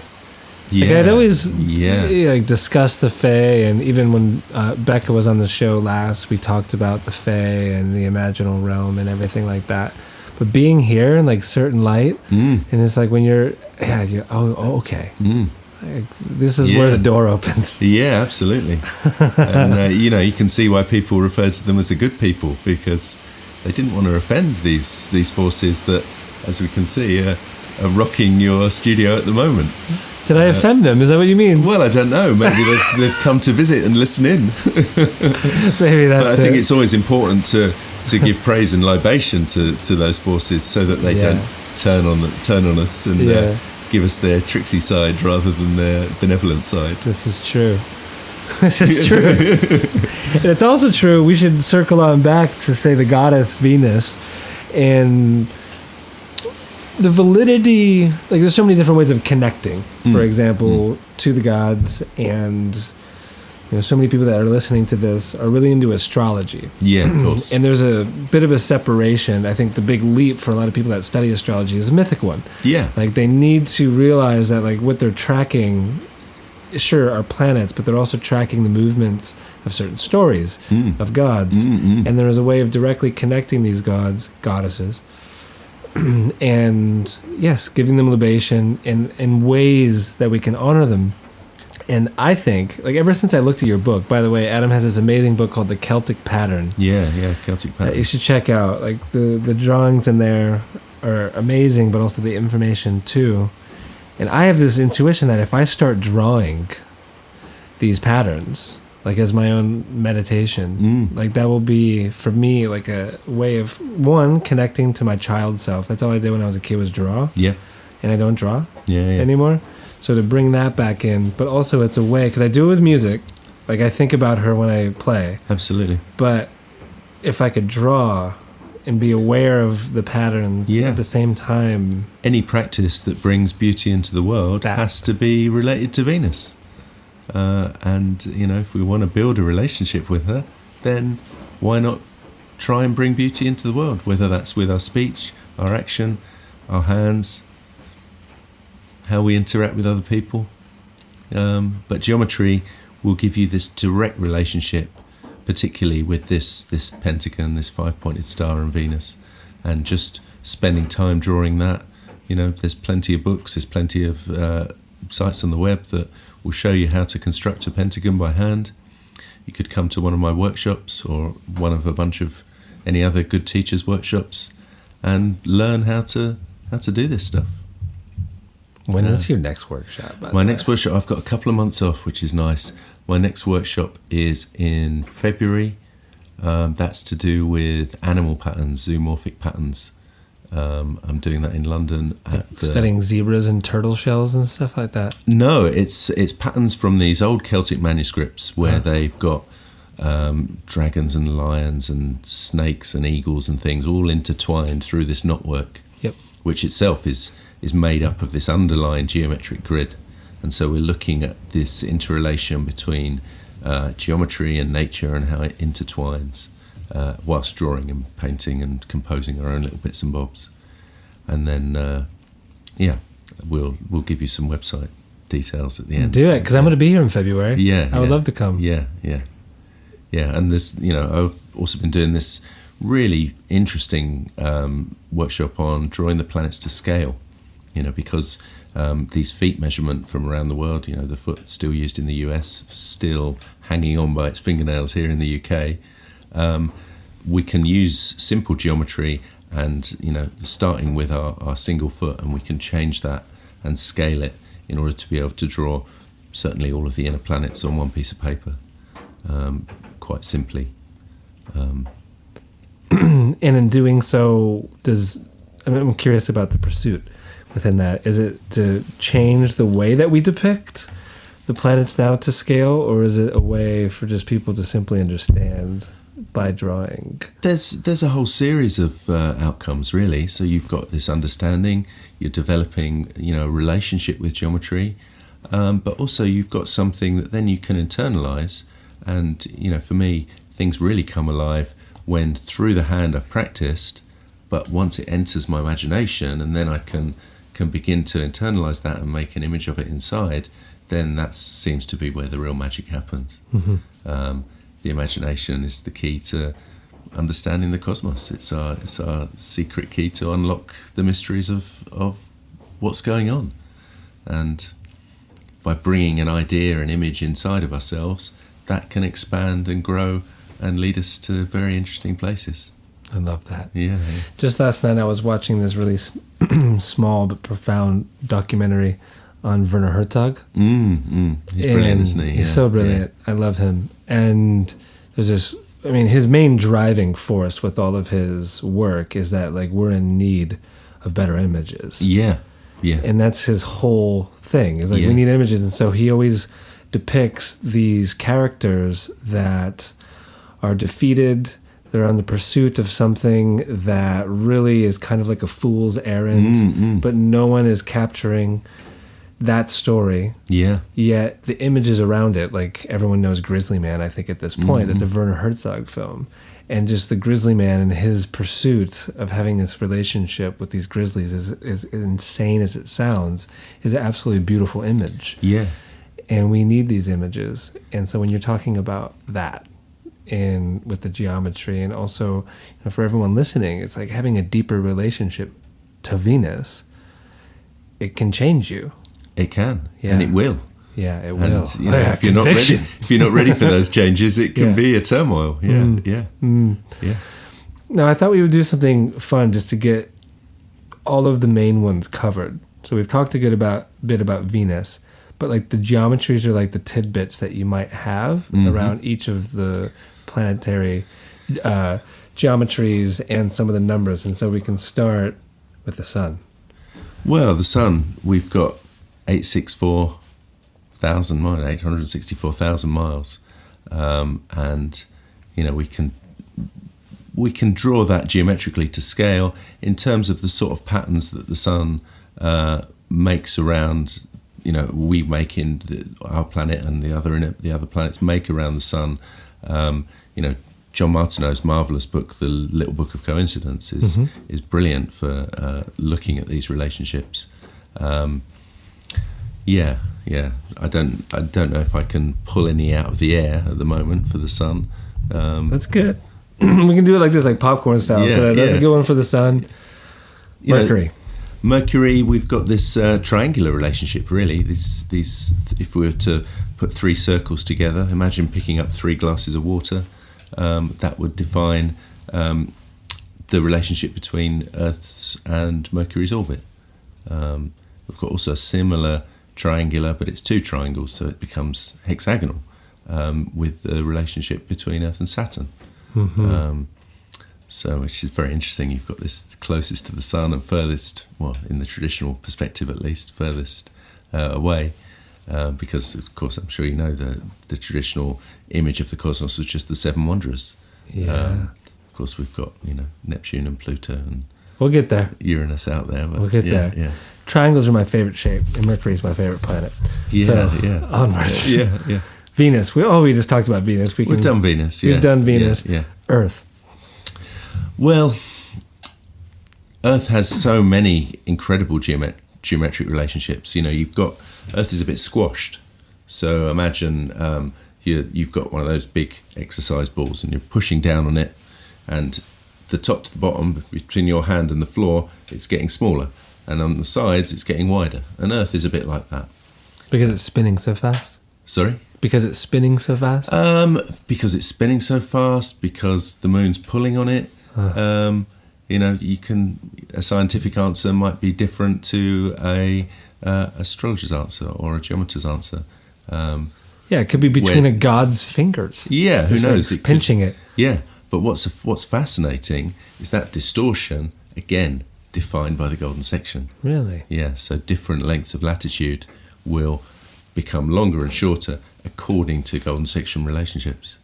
I'd always discussed the Fae, and even when Becca was on the show last, we talked about the Fae and the imaginal realm and everything like that. But being here in certain light, and it's like when you're okay. This is where the door opens. Yeah, absolutely. And you can see why people refer to them as the good people, because they didn't want to offend these forces that, as we can see, are rocking your studio at the moment. Did I offend them? Is that what you mean? Well, I don't know. Maybe they've come to visit and listen in. Maybe that's. But I think it's always important to give praise and libation to those forces, so that they don't turn on us and give us their tricksy side rather than their benevolent side. This is true. This is true. And it's also true. We should circle on back to say the goddess Venus and the validity. There's so many different ways of connecting. For example, to the gods, and so many people that are listening to this are really into astrology. Yeah, of course. And there's a bit of a separation. I think the big leap for a lot of people that study astrology is a mythic one. Yeah. They need to realize that what they're tracking, sure, are planets, but they're also tracking the movements of certain stories of gods. And there is a way of directly connecting these goddesses, and giving them libation in ways that we can honor them. And I think, ever since I looked at your book, by the way, Adam has this amazing book called The Celtic Pattern. Yeah, Celtic Pattern. That you should check out. The drawings in there are amazing, but also the information too. And I have this intuition that if I start drawing these patterns, like as my own meditation. Like that will be for me like a way of one connecting to my child self. That's all I did when I was a kid was draw. Yeah. And I don't draw Yeah. anymore. So to bring that back in, but also it's a way because I do it with music. Like I think about her when I play. Absolutely. But if I could draw and be aware of the patterns at the same time. Any practice that brings beauty into the world has to be related to Venus. And, you know, if we want to build a relationship with her, then why not try and bring beauty into the world, whether that's with our speech, our action, our hands, how we interact with other people. But geometry will give you this direct relationship, particularly with this pentagon, this 5-pointed star and Venus, and just spending time drawing that. You know, there's plenty of books, there's plenty of sites on the web that will show you how to construct a pentagon by hand. You could come to one of my workshops or one of a bunch of any other good teachers' workshops and learn how to do this stuff. When is your next workshop? My next workshop, I've got a couple of months off, which is nice. My next workshop is in February. That's to do with animal patterns, zoomorphic patterns. I'm doing that in London. Studying zebras and turtle shells and stuff like that? No, it's patterns from these old Celtic manuscripts where they've got dragons and lions and snakes and eagles and things all intertwined through this knotwork, which itself is made up of this underlying geometric grid. And so we're looking at this interrelation between geometry and nature and how it intertwines whilst drawing and painting and composing our own little bits and bobs. And then, we'll give you some website details at the end. Do it, because I'm going to be here in February. I would love to come. Yeah. And this, you know, I've also been doing this really interesting workshop on drawing the planets to scale. You know, because these feet measurement from around the world, you know, the foot still used in the US, still hanging on by its fingernails here in the UK. We can use simple geometry and, you know, starting with our single foot, and we can change that and scale it in order to be able to draw certainly all of the inner planets on one piece of paper quite simply. And in doing so, I'm curious about the pursuit within that. Is it to change the way that we depict the planets now to scale, or is it a way for just people to simply understand by drawing? There's a whole series of outcomes, really. So you've got this understanding, you're developing, you know, a relationship with geometry, but also you've got something that then you can internalize. And, you know, for me, things really come alive when through the hand I've practiced, but once it enters my imagination and then I can begin to internalize that and make an image of it inside, then that seems to be where the real magic happens. The imagination is the key to understanding the cosmos. It's our secret key to unlock the mysteries of what's going on. And by bringing an idea, an image inside of ourselves, that can expand and grow and lead us to very interesting places. I love that. Yeah. Just last night I was watching this really small but profound documentary on Werner Herzog. He's brilliant, isn't he? He's so brilliant. I love him. And there's this, I mean, his main driving force with all of his work is that, like, we're in need of better images. Yeah. And that's his whole thing. It's like, we need images. And so he always depicts these characters that are defeated. They're on the pursuit of something that really is kind of like a fool's errand, but no one is capturing that story. Yeah. Yet the images around it, like everyone knows Grizzly Man, I think at this point, that's a Werner Herzog film. And just the Grizzly Man and his pursuit of having this relationship with these grizzlies is insane as it sounds, is an absolutely beautiful image. Yeah. And we need these images. And so when you're talking about that, and with the geometry, and also, you know, for everyone listening, it's like having a deeper relationship to Venus. It can change you. It can, and it will. Yeah, it will. And, you know, if you're not ready for those changes, it can be a turmoil. Yeah. Now, I thought we would do something fun just to get all of the main ones covered. So we've talked a bit about Venus, but like the geometries are like the tidbits that you might have around each of the planetary geometries and some of the numbers. And so we can start with the sun. Well, the sun, we've got 864,000 miles, 864,000 miles. And, you know, we can draw that geometrically to scale in terms of the sort of patterns that the sun makes around, you know, we make in our planet and the other planets make around the sun. You know, John Martineau's marvelous book, The Little Book of Coincidence, is brilliant for looking at these relationships. Yeah. I don't know if I can pull any out of the air at the moment for the sun. That's good. We can do it like this, like popcorn style. Yeah, So that's a good one for the sun. Mercury. Mercury, we've got this triangular relationship, really. These, if we were to put three circles together, imagine picking up 3 glasses of water. That would define the relationship between Earth's and Mercury's orbit. We've got also a similar triangular, but it's 2 triangles, so it becomes hexagonal with the relationship between Earth and Saturn. So, which is very interesting. You've got this closest to the sun and furthest, well, in the traditional perspective at least, furthest away. Because, of course, I'm sure you know the traditional image of the cosmos was just the 7 wonders. Yeah. Of course, we've got, you know, Neptune and Pluto and We'll get there. Uranus out there. But We'll get there. Yeah. Triangles are my favorite shape, and Mercury is my favorite planet. Yeah. Onwards. Yeah. Venus. We just talked about Venus. We've done Venus. We've done Venus. Yeah. Earth. Well, Earth has so many incredible geometric relationships. You know, Earth is a bit squashed. So imagine you've got one of those big exercise balls and you're pushing down on it, and the top to the bottom, between your hand and the floor, it's getting smaller. And on the sides, it's getting wider. And Earth is a bit like that. Because it's spinning so fast? Sorry? Because it's spinning so fast? Because it's spinning so fast, because the moon's pulling on it. You know, a scientific answer might be different to a astrologer's answer or a geometer's answer. Yeah, it could be between a god's fingers. Yeah, who knows? Like pinching it. Yeah, but what's fascinating is that distortion, again, defined by the golden section. Really? Yeah, so different lengths of latitude will become longer and shorter according to golden section relationships.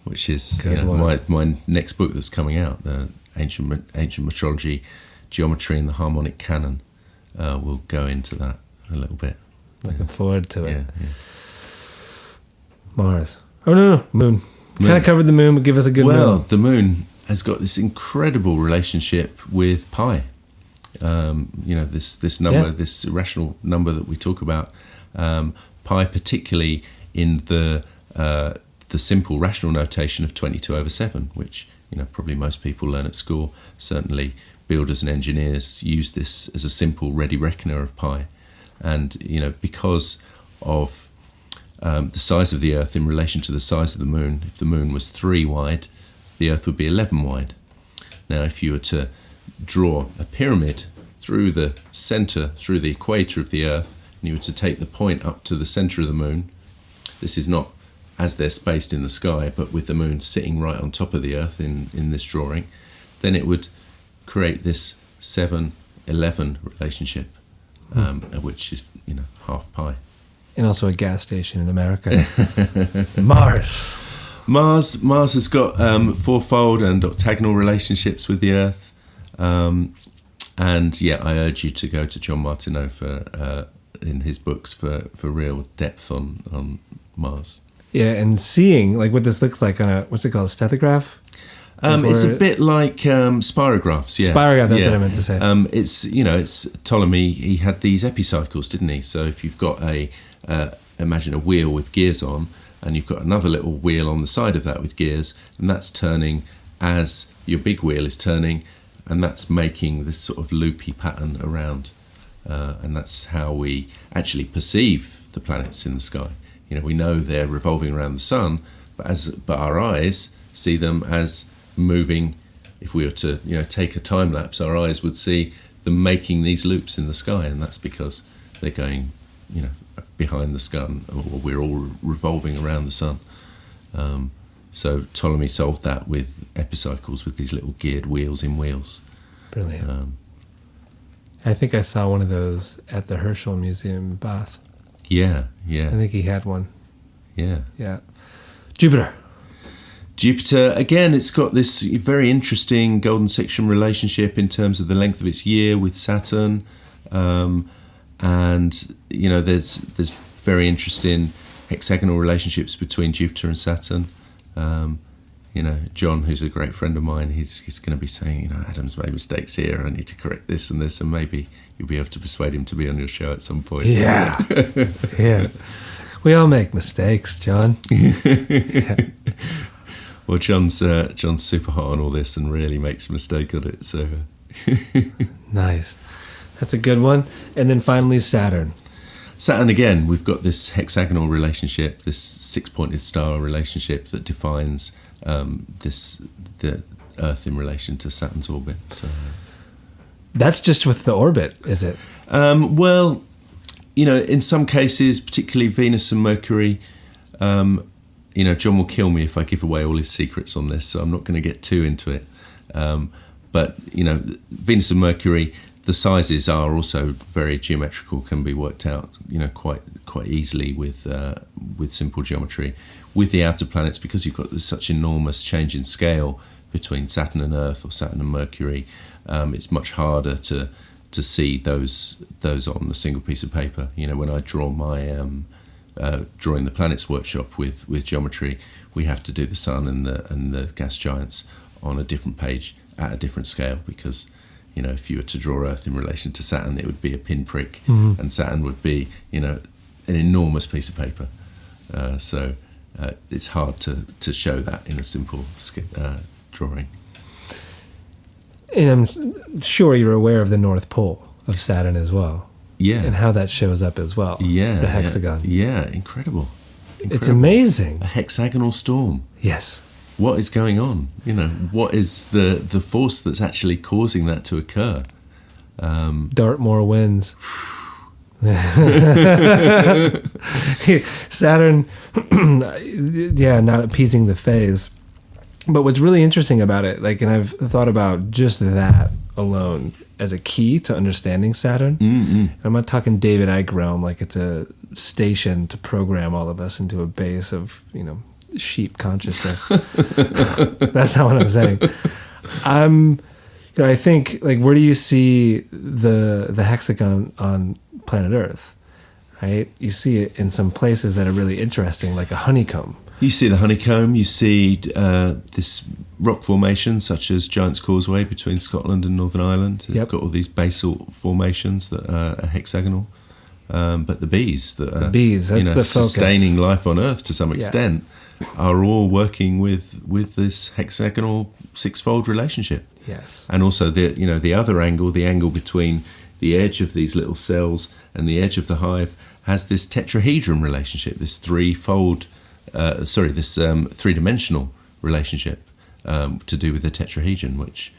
Which is my next book that's coming out, the ancient metrology, geometry and the harmonic canon. Will go into that a little bit. Looking forward to it. Yeah. Mars. Oh no, moon. Kind of covered the moon, but give us a good Well, moon. the moon has got this incredible relationship with pi. You know, this number, this irrational number that we talk about. Pi, particularly in the simple rational notation of 22/7, which, you know, probably most people learn at school. Certainly builders and engineers use this as a simple ready reckoner of pi. And, you know, because of the size of the Earth in relation to the size of the moon, if the moon was 3 wide, the Earth would be 11 wide. Now, if you were to draw a pyramid through the center, through the equator of the Earth, and you were to take the point up to the center of the moon, this is not as they're spaced in the sky, but with the moon sitting right on top of the Earth in this drawing, then it would create this 7-11 relationship, which is, you know, half pi. And also a gas station in America. Mars. Mars has got fourfold and octagonal relationships with the Earth. And yeah, I urge you to go to John Martineau in his books for real depth on Mars. Yeah, and seeing like what this looks like on what's it called, a stethograph? It's a bit like spirographs. Yeah, spirograph. That's what I meant to say. It's Ptolemy. He had these epicycles, didn't he? So if you've got imagine a wheel with gears on, and you've got another little wheel on the side of that with gears, and that's turning as your big wheel is turning, and that's making this sort of loopy pattern around, and that's how we actually perceive the planets in the sky. You know, we know they're revolving around the sun, but our eyes see them as moving. If we were to, you know, take a time lapse, our eyes would see them making these loops in the sky, and that's because they're going behind the sun, or we're all revolving around the sun. So Ptolemy solved that with epicycles, with these little geared wheels in wheels. Brilliant. I think I saw one of those at the Herschel Museum in Bath. Yeah. I think he had one. Yeah. Jupiter, again, it's got this very interesting golden section relationship in terms of the length of its year with Saturn. And, there's very interesting hexagonal relationships between Jupiter and Saturn. John, who's a great friend of mine, he's going to be saying, Adam's made mistakes here. I need to correct this and this, and maybe you'll be able to persuade him to be on your show at some point. Yeah. Yeah. We all make mistakes, John. Yeah. Well, John's super hot on all this and really makes a mistake on it. So nice. That's a good one. And then finally, Saturn. Saturn, again, we've got this hexagonal relationship, this six-pointed star relationship that defines the Earth in relation to Saturn's orbit. So that's just with the orbit, is it? Well, in some cases, particularly Venus and Mercury, John will kill me if I give away all his secrets on this, so I'm not going to get too into it. But Venus and Mercury, the sizes are also very geometrical, can be worked out, quite easily with simple geometry. With the outer planets, because you've got such enormous change in scale between Saturn and Earth, or Saturn and Mercury, it's much harder to see those on a single piece of paper. When I draw my drawing the planets workshop with geometry, we have to do the Sun and the gas giants on a different page at a different scale, because if you were to draw Earth in relation to Saturn, it would be a pinprick, and Saturn would be an enormous piece of paper. So it's hard to show that in a simple drawing. And I'm sure you're aware of the North Pole of Saturn as well. Yeah. And how that shows up as well. Yeah. The hexagon. Yeah, incredible. It's amazing. A hexagonal storm. Yes. What is going on? What is the force that's actually causing that to occur? Dartmoor winds. Saturn, not appeasing the phase. But what's really interesting about it, and I've thought about just that alone as a key to understanding Saturn. Mm-hmm. I'm not talking David Icke realm, like it's a station to program all of us into a base of, sheep consciousness. That's not what I'm saying. I think, where do you see the hexagon on planet Earth? Right? You see it in some places that are really interesting, like a honeycomb. You see the honeycomb, you see this rock formation such as Giant's Causeway between Scotland and Northern Ireland. They've got all these basalt formations that are hexagonal. But the bees that are that's the focus. Sustaining life on Earth to some extent are all working with this hexagonal six-fold relationship. Yes. And also the other angle, the angle between the edge of these little cells and the edge of the hive, has this tetrahedron relationship, this three-dimensional relationship to do with the tetrahedron, which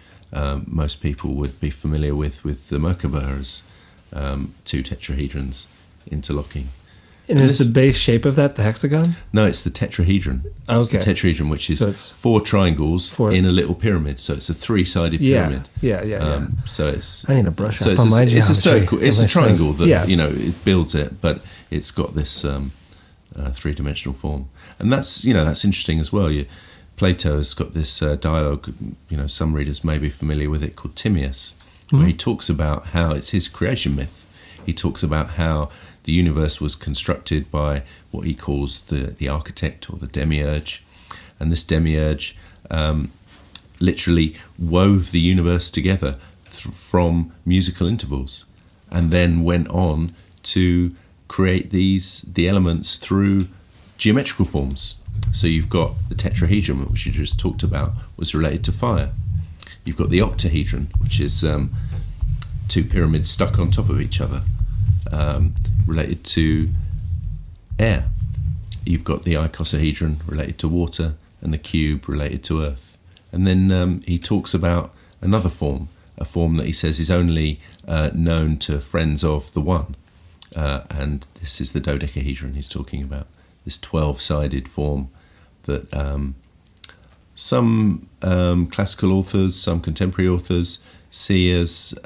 most people would be familiar with the Merkaba as two tetrahedrons interlocking. And is the base shape of that the hexagon? No, it's the tetrahedron. Okay. It's the tetrahedron, which is four triangles in a little pyramid. So it's a three-sided pyramid. Yeah. So it's. I need a brush so up on my geometry. It's a circle. It's a triangle that it builds it, but it's got this three-dimensional form, and that's interesting as well. Plato has got this dialogue. Some readers may be familiar with it, called Timaeus, where he talks about how it's his creation myth. He talks about how the universe was constructed by what he calls the architect, or the demiurge, and this demiurge literally wove the universe together from musical intervals, and then went on to create the elements through geometrical forms. So you've got the tetrahedron, which you just talked about, was related to fire. You've got the octahedron, which is two pyramids stuck on top of each other, related to air. You've got the icosahedron related to water, and the cube related to earth. And then he talks about another form, a form that he says is only known to friends of the One, and this is the dodecahedron he's talking about, this 12-sided form that some classical authors, some contemporary authors see as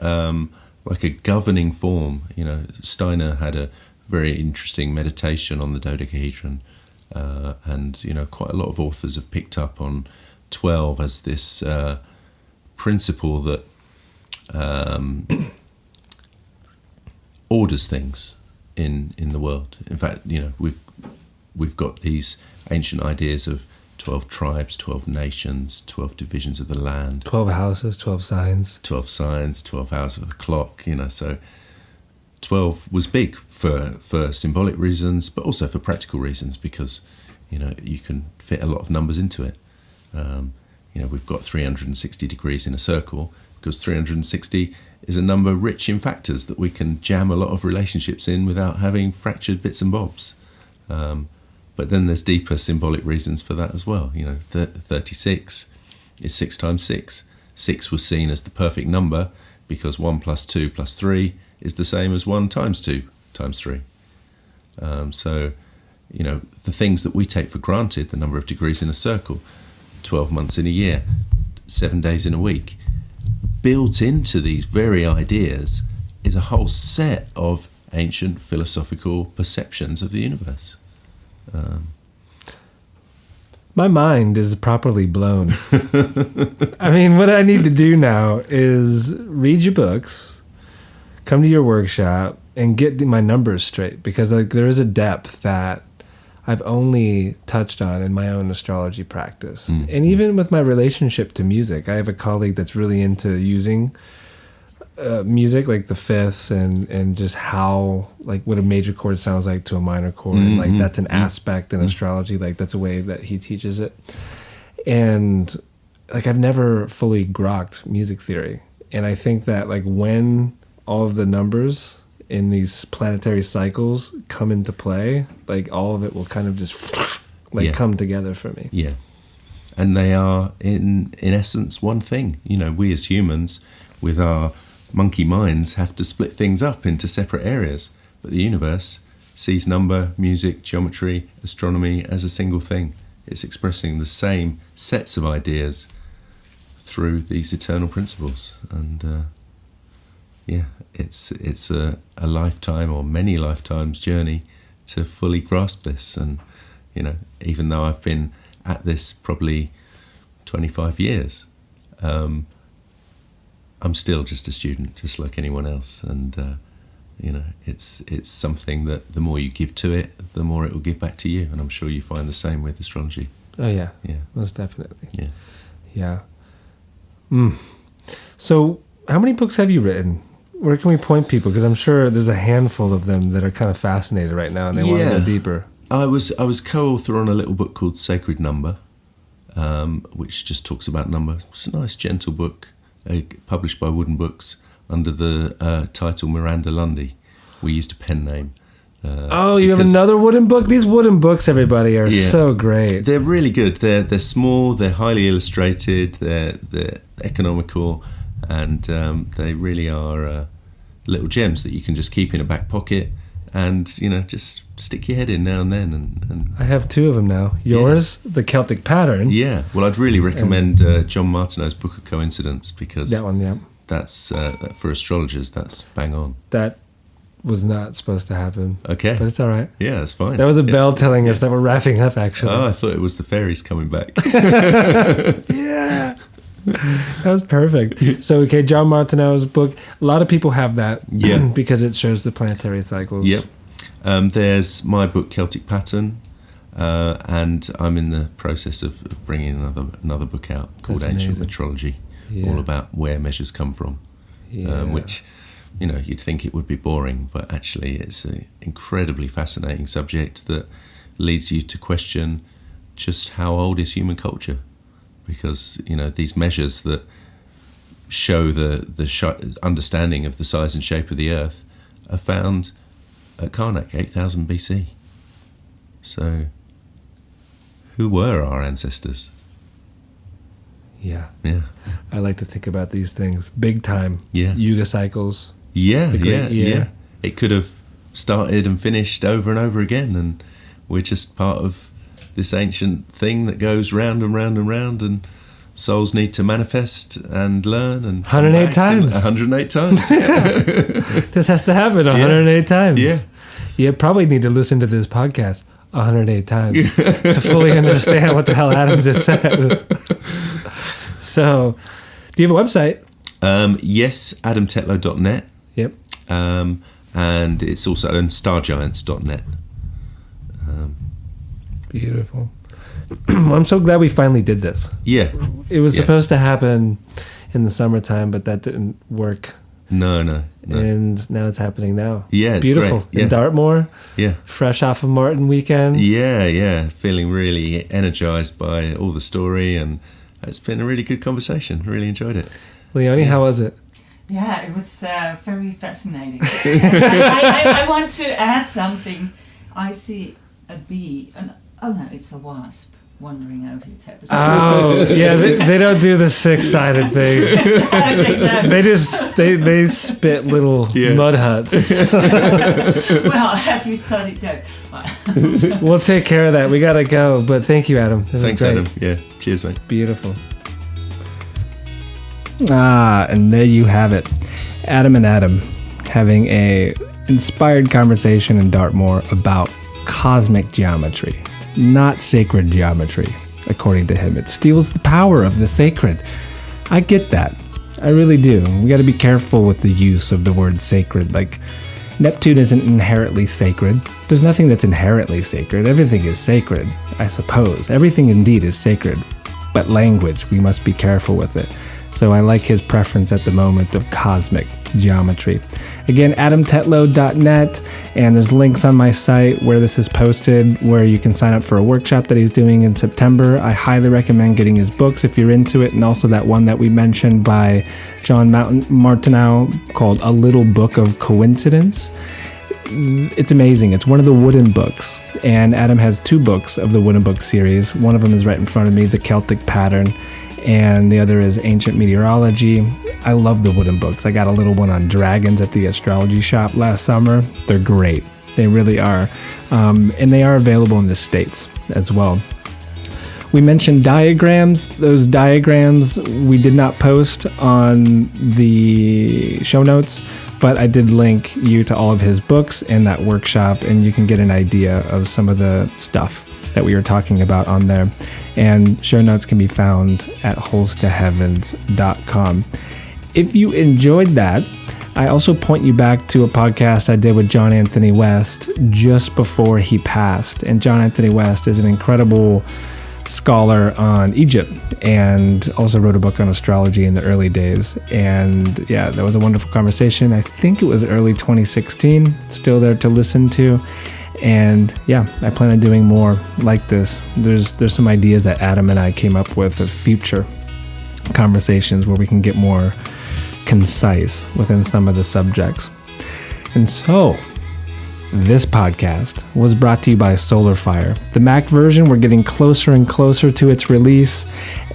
like a governing form. You know, Steiner had a very interesting meditation on the dodecahedron, and you know, quite a lot of authors have picked up on 12 as this principle that orders things in the world. In fact, you know, we've got these ancient ideas of 12 tribes, 12 nations, 12 divisions of the land, 12 houses, 12 signs. 12 signs, 12 hours of the clock, you know. So 12 was big for symbolic reasons, but also for practical reasons, because, you know, you can fit a lot of numbers into it. You know, we've got 360 degrees in a circle because 360 is a number rich in factors that we can jam a lot of relationships in without having fractured bits and bobs. But then there's deeper symbolic reasons for that as well. You know, 36 is 6 times 6. 6 was seen as the perfect number because 1 plus 2 plus 3 is the same as 1 times 2 times 3. So, you know, the things that we take for granted, the number of degrees in a circle, 12 months in a year, 7 days in a week, built into these very ideas is a whole set of ancient philosophical perceptions of the universe. My mind is properly blown. I mean, what I need to do now is read your books, come to your workshop, and get my numbers straight, because like there is a depth that I've only touched on in my own astrology practice. And even with my relationship to music, I have a colleague that's really into using music, like the fifths and just how, like what a major chord sounds like to a minor chord. And like that's an aspect in astrology, like that's a way that he teaches it. And like I've never fully grokked music theory. And I think that like when all of the numbers in these planetary cycles come into play, like all of it will kind of just like come together for me. Yeah. And they are in essence one thing. You know, we as humans with our monkey minds have to split things up into separate areas, but the universe sees number, music, geometry, astronomy as a single thing. It's expressing the same sets of ideas through these eternal principles. And it's a lifetime or many lifetimes journey to fully grasp this. And, you know, even though I've been at this probably 25 years, I'm still just a student, just like anyone else. And, you know, it's something that the more you give to it, the more it will give back to you. And I'm sure you find the same with astrology. Oh, yeah. Yeah. Most definitely. Yeah. Yeah. So how many books have you written? Where can we point people? Because I'm sure there's a handful of them that are kind of fascinated right now and they want to go deeper. I was co-author on a little book called Sacred Number, which just talks about number. It's a nice, gentle book, published by Wooden Books under the title Miranda Lundy. We used a pen name. You have another wooden book? These wooden books, everybody, are so great. They're really good. They're small, they're highly illustrated, they're economical, and they really are little gems that you can just keep in a back pocket and, you know, just stick your head in now and then. And I have 2 of them now. Yours, the Celtic Pattern. Yeah. Well, I'd really recommend John Martineau's Book of Coincidence, because that one, yeah. That's for astrologers, that's bang on. That was not supposed to happen. Okay. But it's all right. Yeah, that's fine. That was a bell telling us that we're wrapping up, actually. Oh, I thought it was the fairies coming back. Yeah. That was perfect. So, okay, John Martineau's book. A lot of people have that because it shows the planetary cycles. Yep. There's my book, Celtic Pattern, and I'm in the process of bringing another book out called That's Ancient amazing. Metrology, Yeah. all about where measures come from, which, you know, you'd think it would be boring, but actually it's an incredibly fascinating subject that leads you to question just how old is human culture. Because, you know, these measures that show the understanding of the size and shape of the Earth are found at Karnak, 8000 BC. So, who were our ancestors? Yeah. Yeah. I like to think about these things big time. Yeah. Yuga cycles. Yeah, The great year. yeah. It could have started and finished over and over again, and we're just part of this ancient thing that goes round and round and round, and souls need to manifest and learn and 108 times. 108 times. This has to happen 108 times. Yeah. You probably need to listen to this podcast 108 times to fully understand what the hell Adam just said. So, do you have a website? Yes, adamtetlow.net. Yep. And it's also on stargiants.net. Beautiful. I'm so glad we finally did this. Yeah. It was supposed to happen in the summertime, but that didn't work. No. And now it's happening now. Yeah, it's beautiful. great. Yeah. In Dartmoor. Yeah. Fresh off of Martin weekend. Yeah. Feeling really energized by all the story, and it's been a really good conversation. Really enjoyed it. Leonie, how was it? Yeah, it was very fascinating. I want to add something. I see a bee, it's a wasp wandering over your tapestry. Oh, yeah, they don't do the six-sided thing. They spit little mud huts. Well, have you studied that? We'll take care of that. We gotta go, but thank you, Adam. Thanks, Adam. Yeah, cheers, mate. Beautiful. And there you have it. Adam and Adam having a inspired conversation in Dartmoor about cosmic geometry, not sacred geometry, according to him. It steals the power of the sacred. I get that. I really do. We got to be careful with the use of the word sacred. Like, Neptune isn't inherently sacred. There's nothing that's inherently sacred. Everything is sacred, I suppose. Everything indeed is sacred. But language, we must be careful with it. So I like his preference at the moment of cosmic geometry. Again, adamtetlow.net, and there's links on my site where this is posted, where you can sign up for a workshop that he's doing in September. I highly recommend getting his books if you're into it, and also that one that we mentioned by John Martineau called A Little Book of Coincidence. It's amazing. It's one of the wooden books, and Adam has 2 books of the wooden book series. One of them is right in front of me, The Celtic Pattern, and the other is Ancient Meteorology. I love the wooden books. I got a little one on dragons at the astrology shop last summer. They're great. They really are. And they are available in the States as well. We mentioned diagrams. Those diagrams we did not post on the show notes, but I did link you to all of his books and that workshop, and you can get an idea of some of the stuff that we were talking about on there. And show notes can be found at holstoheavens.com. If you enjoyed that, I also point you back to a podcast I did with John Anthony West just before he passed. And John Anthony West is an incredible scholar on Egypt and also wrote a book on astrology in the early days. And yeah, that was a wonderful conversation. I think it was early 2016, still there to listen to. And yeah, I plan on doing more like this. There's some ideas that Adam and I came up with of future conversations where we can get more concise within some of the subjects. And so, this podcast was brought to you by SolarFire. The Mac version, we're getting closer and closer to its release.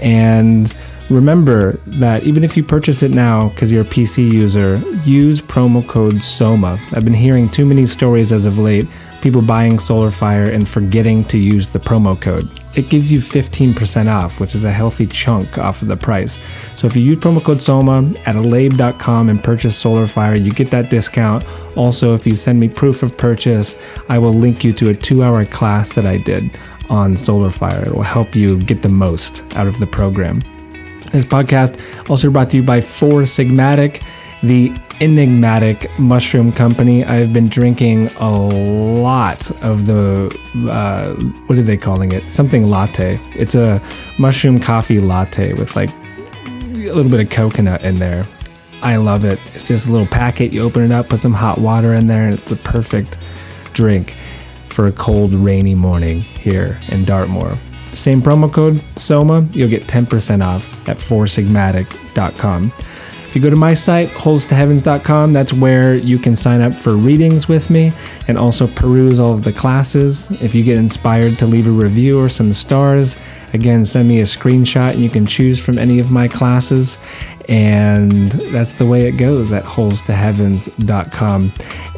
And remember that even if you purchase it now because you're a PC user, use promo code SOMA. I've been hearing too many stories as of late, people buying SolarFire and forgetting to use the promo code. It gives you 15% off, which is a healthy chunk off of the price. So if you use promo code SOMA at alabe.com and purchase SolarFire, you get that discount. Also, if you send me proof of purchase, I will link you to a 2-hour class that I did on SolarFire. It will help you get the most out of the program. This podcast also brought to you by 4 Sigmatic, the enigmatic mushroom company. I've been drinking a lot of the, what are they calling it? Something latte. It's a mushroom coffee latte with like a little bit of coconut in there. I love it. It's just a little packet. You open it up, put some hot water in there, and it's the perfect drink for a cold, rainy morning here in Dartmoor. Same promo code, SOMA, you'll get 10% off at 4sigmatic.com. If you go to my site, holstoheavens.com, that's where you can sign up for readings with me and also peruse all of the classes. If you get inspired to leave a review or some stars, again, send me a screenshot and you can choose from any of my classes. And that's the way it goes at holestoheavens.com.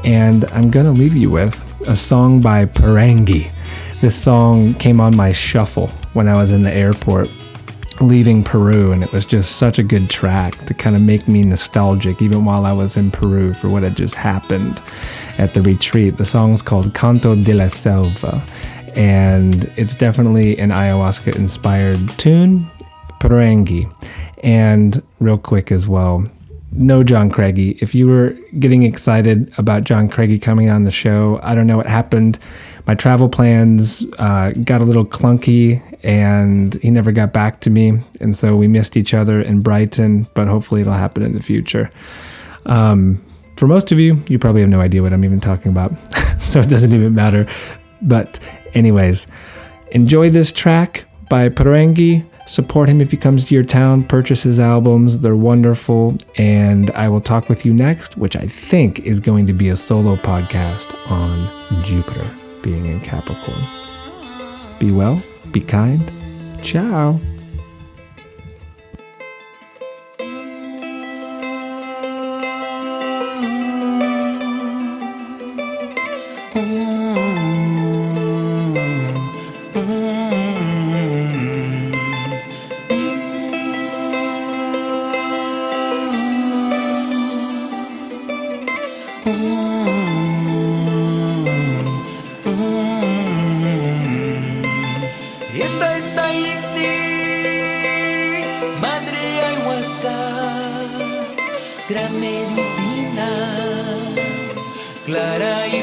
And I'm going to leave you with a song by Parangi. This song came on my shuffle when I was in the airport leaving Peru, and it was just such a good track to kind of make me nostalgic even while I was in Peru for what had just happened at the retreat. The song's called Canto de la Selva, and it's definitely an ayahuasca inspired tune, Parangi. And real quick as well, no John Craigie. If you were getting excited about John Craigie coming on the show, I don't know what happened. My travel plans got a little clunky, and he never got back to me. And so we missed each other in Brighton, but hopefully it'll happen in the future. For most of you, you probably have no idea what I'm even talking about, so it doesn't even matter. But anyways, enjoy this track by Parangi. Support him if he comes to your town. Purchase his albums. They're wonderful. And I will talk with you next, which I think is going to be a solo podcast on Jupiter being in Capricorn. Be well. Be kind. Ciao. Gran medicina, clara y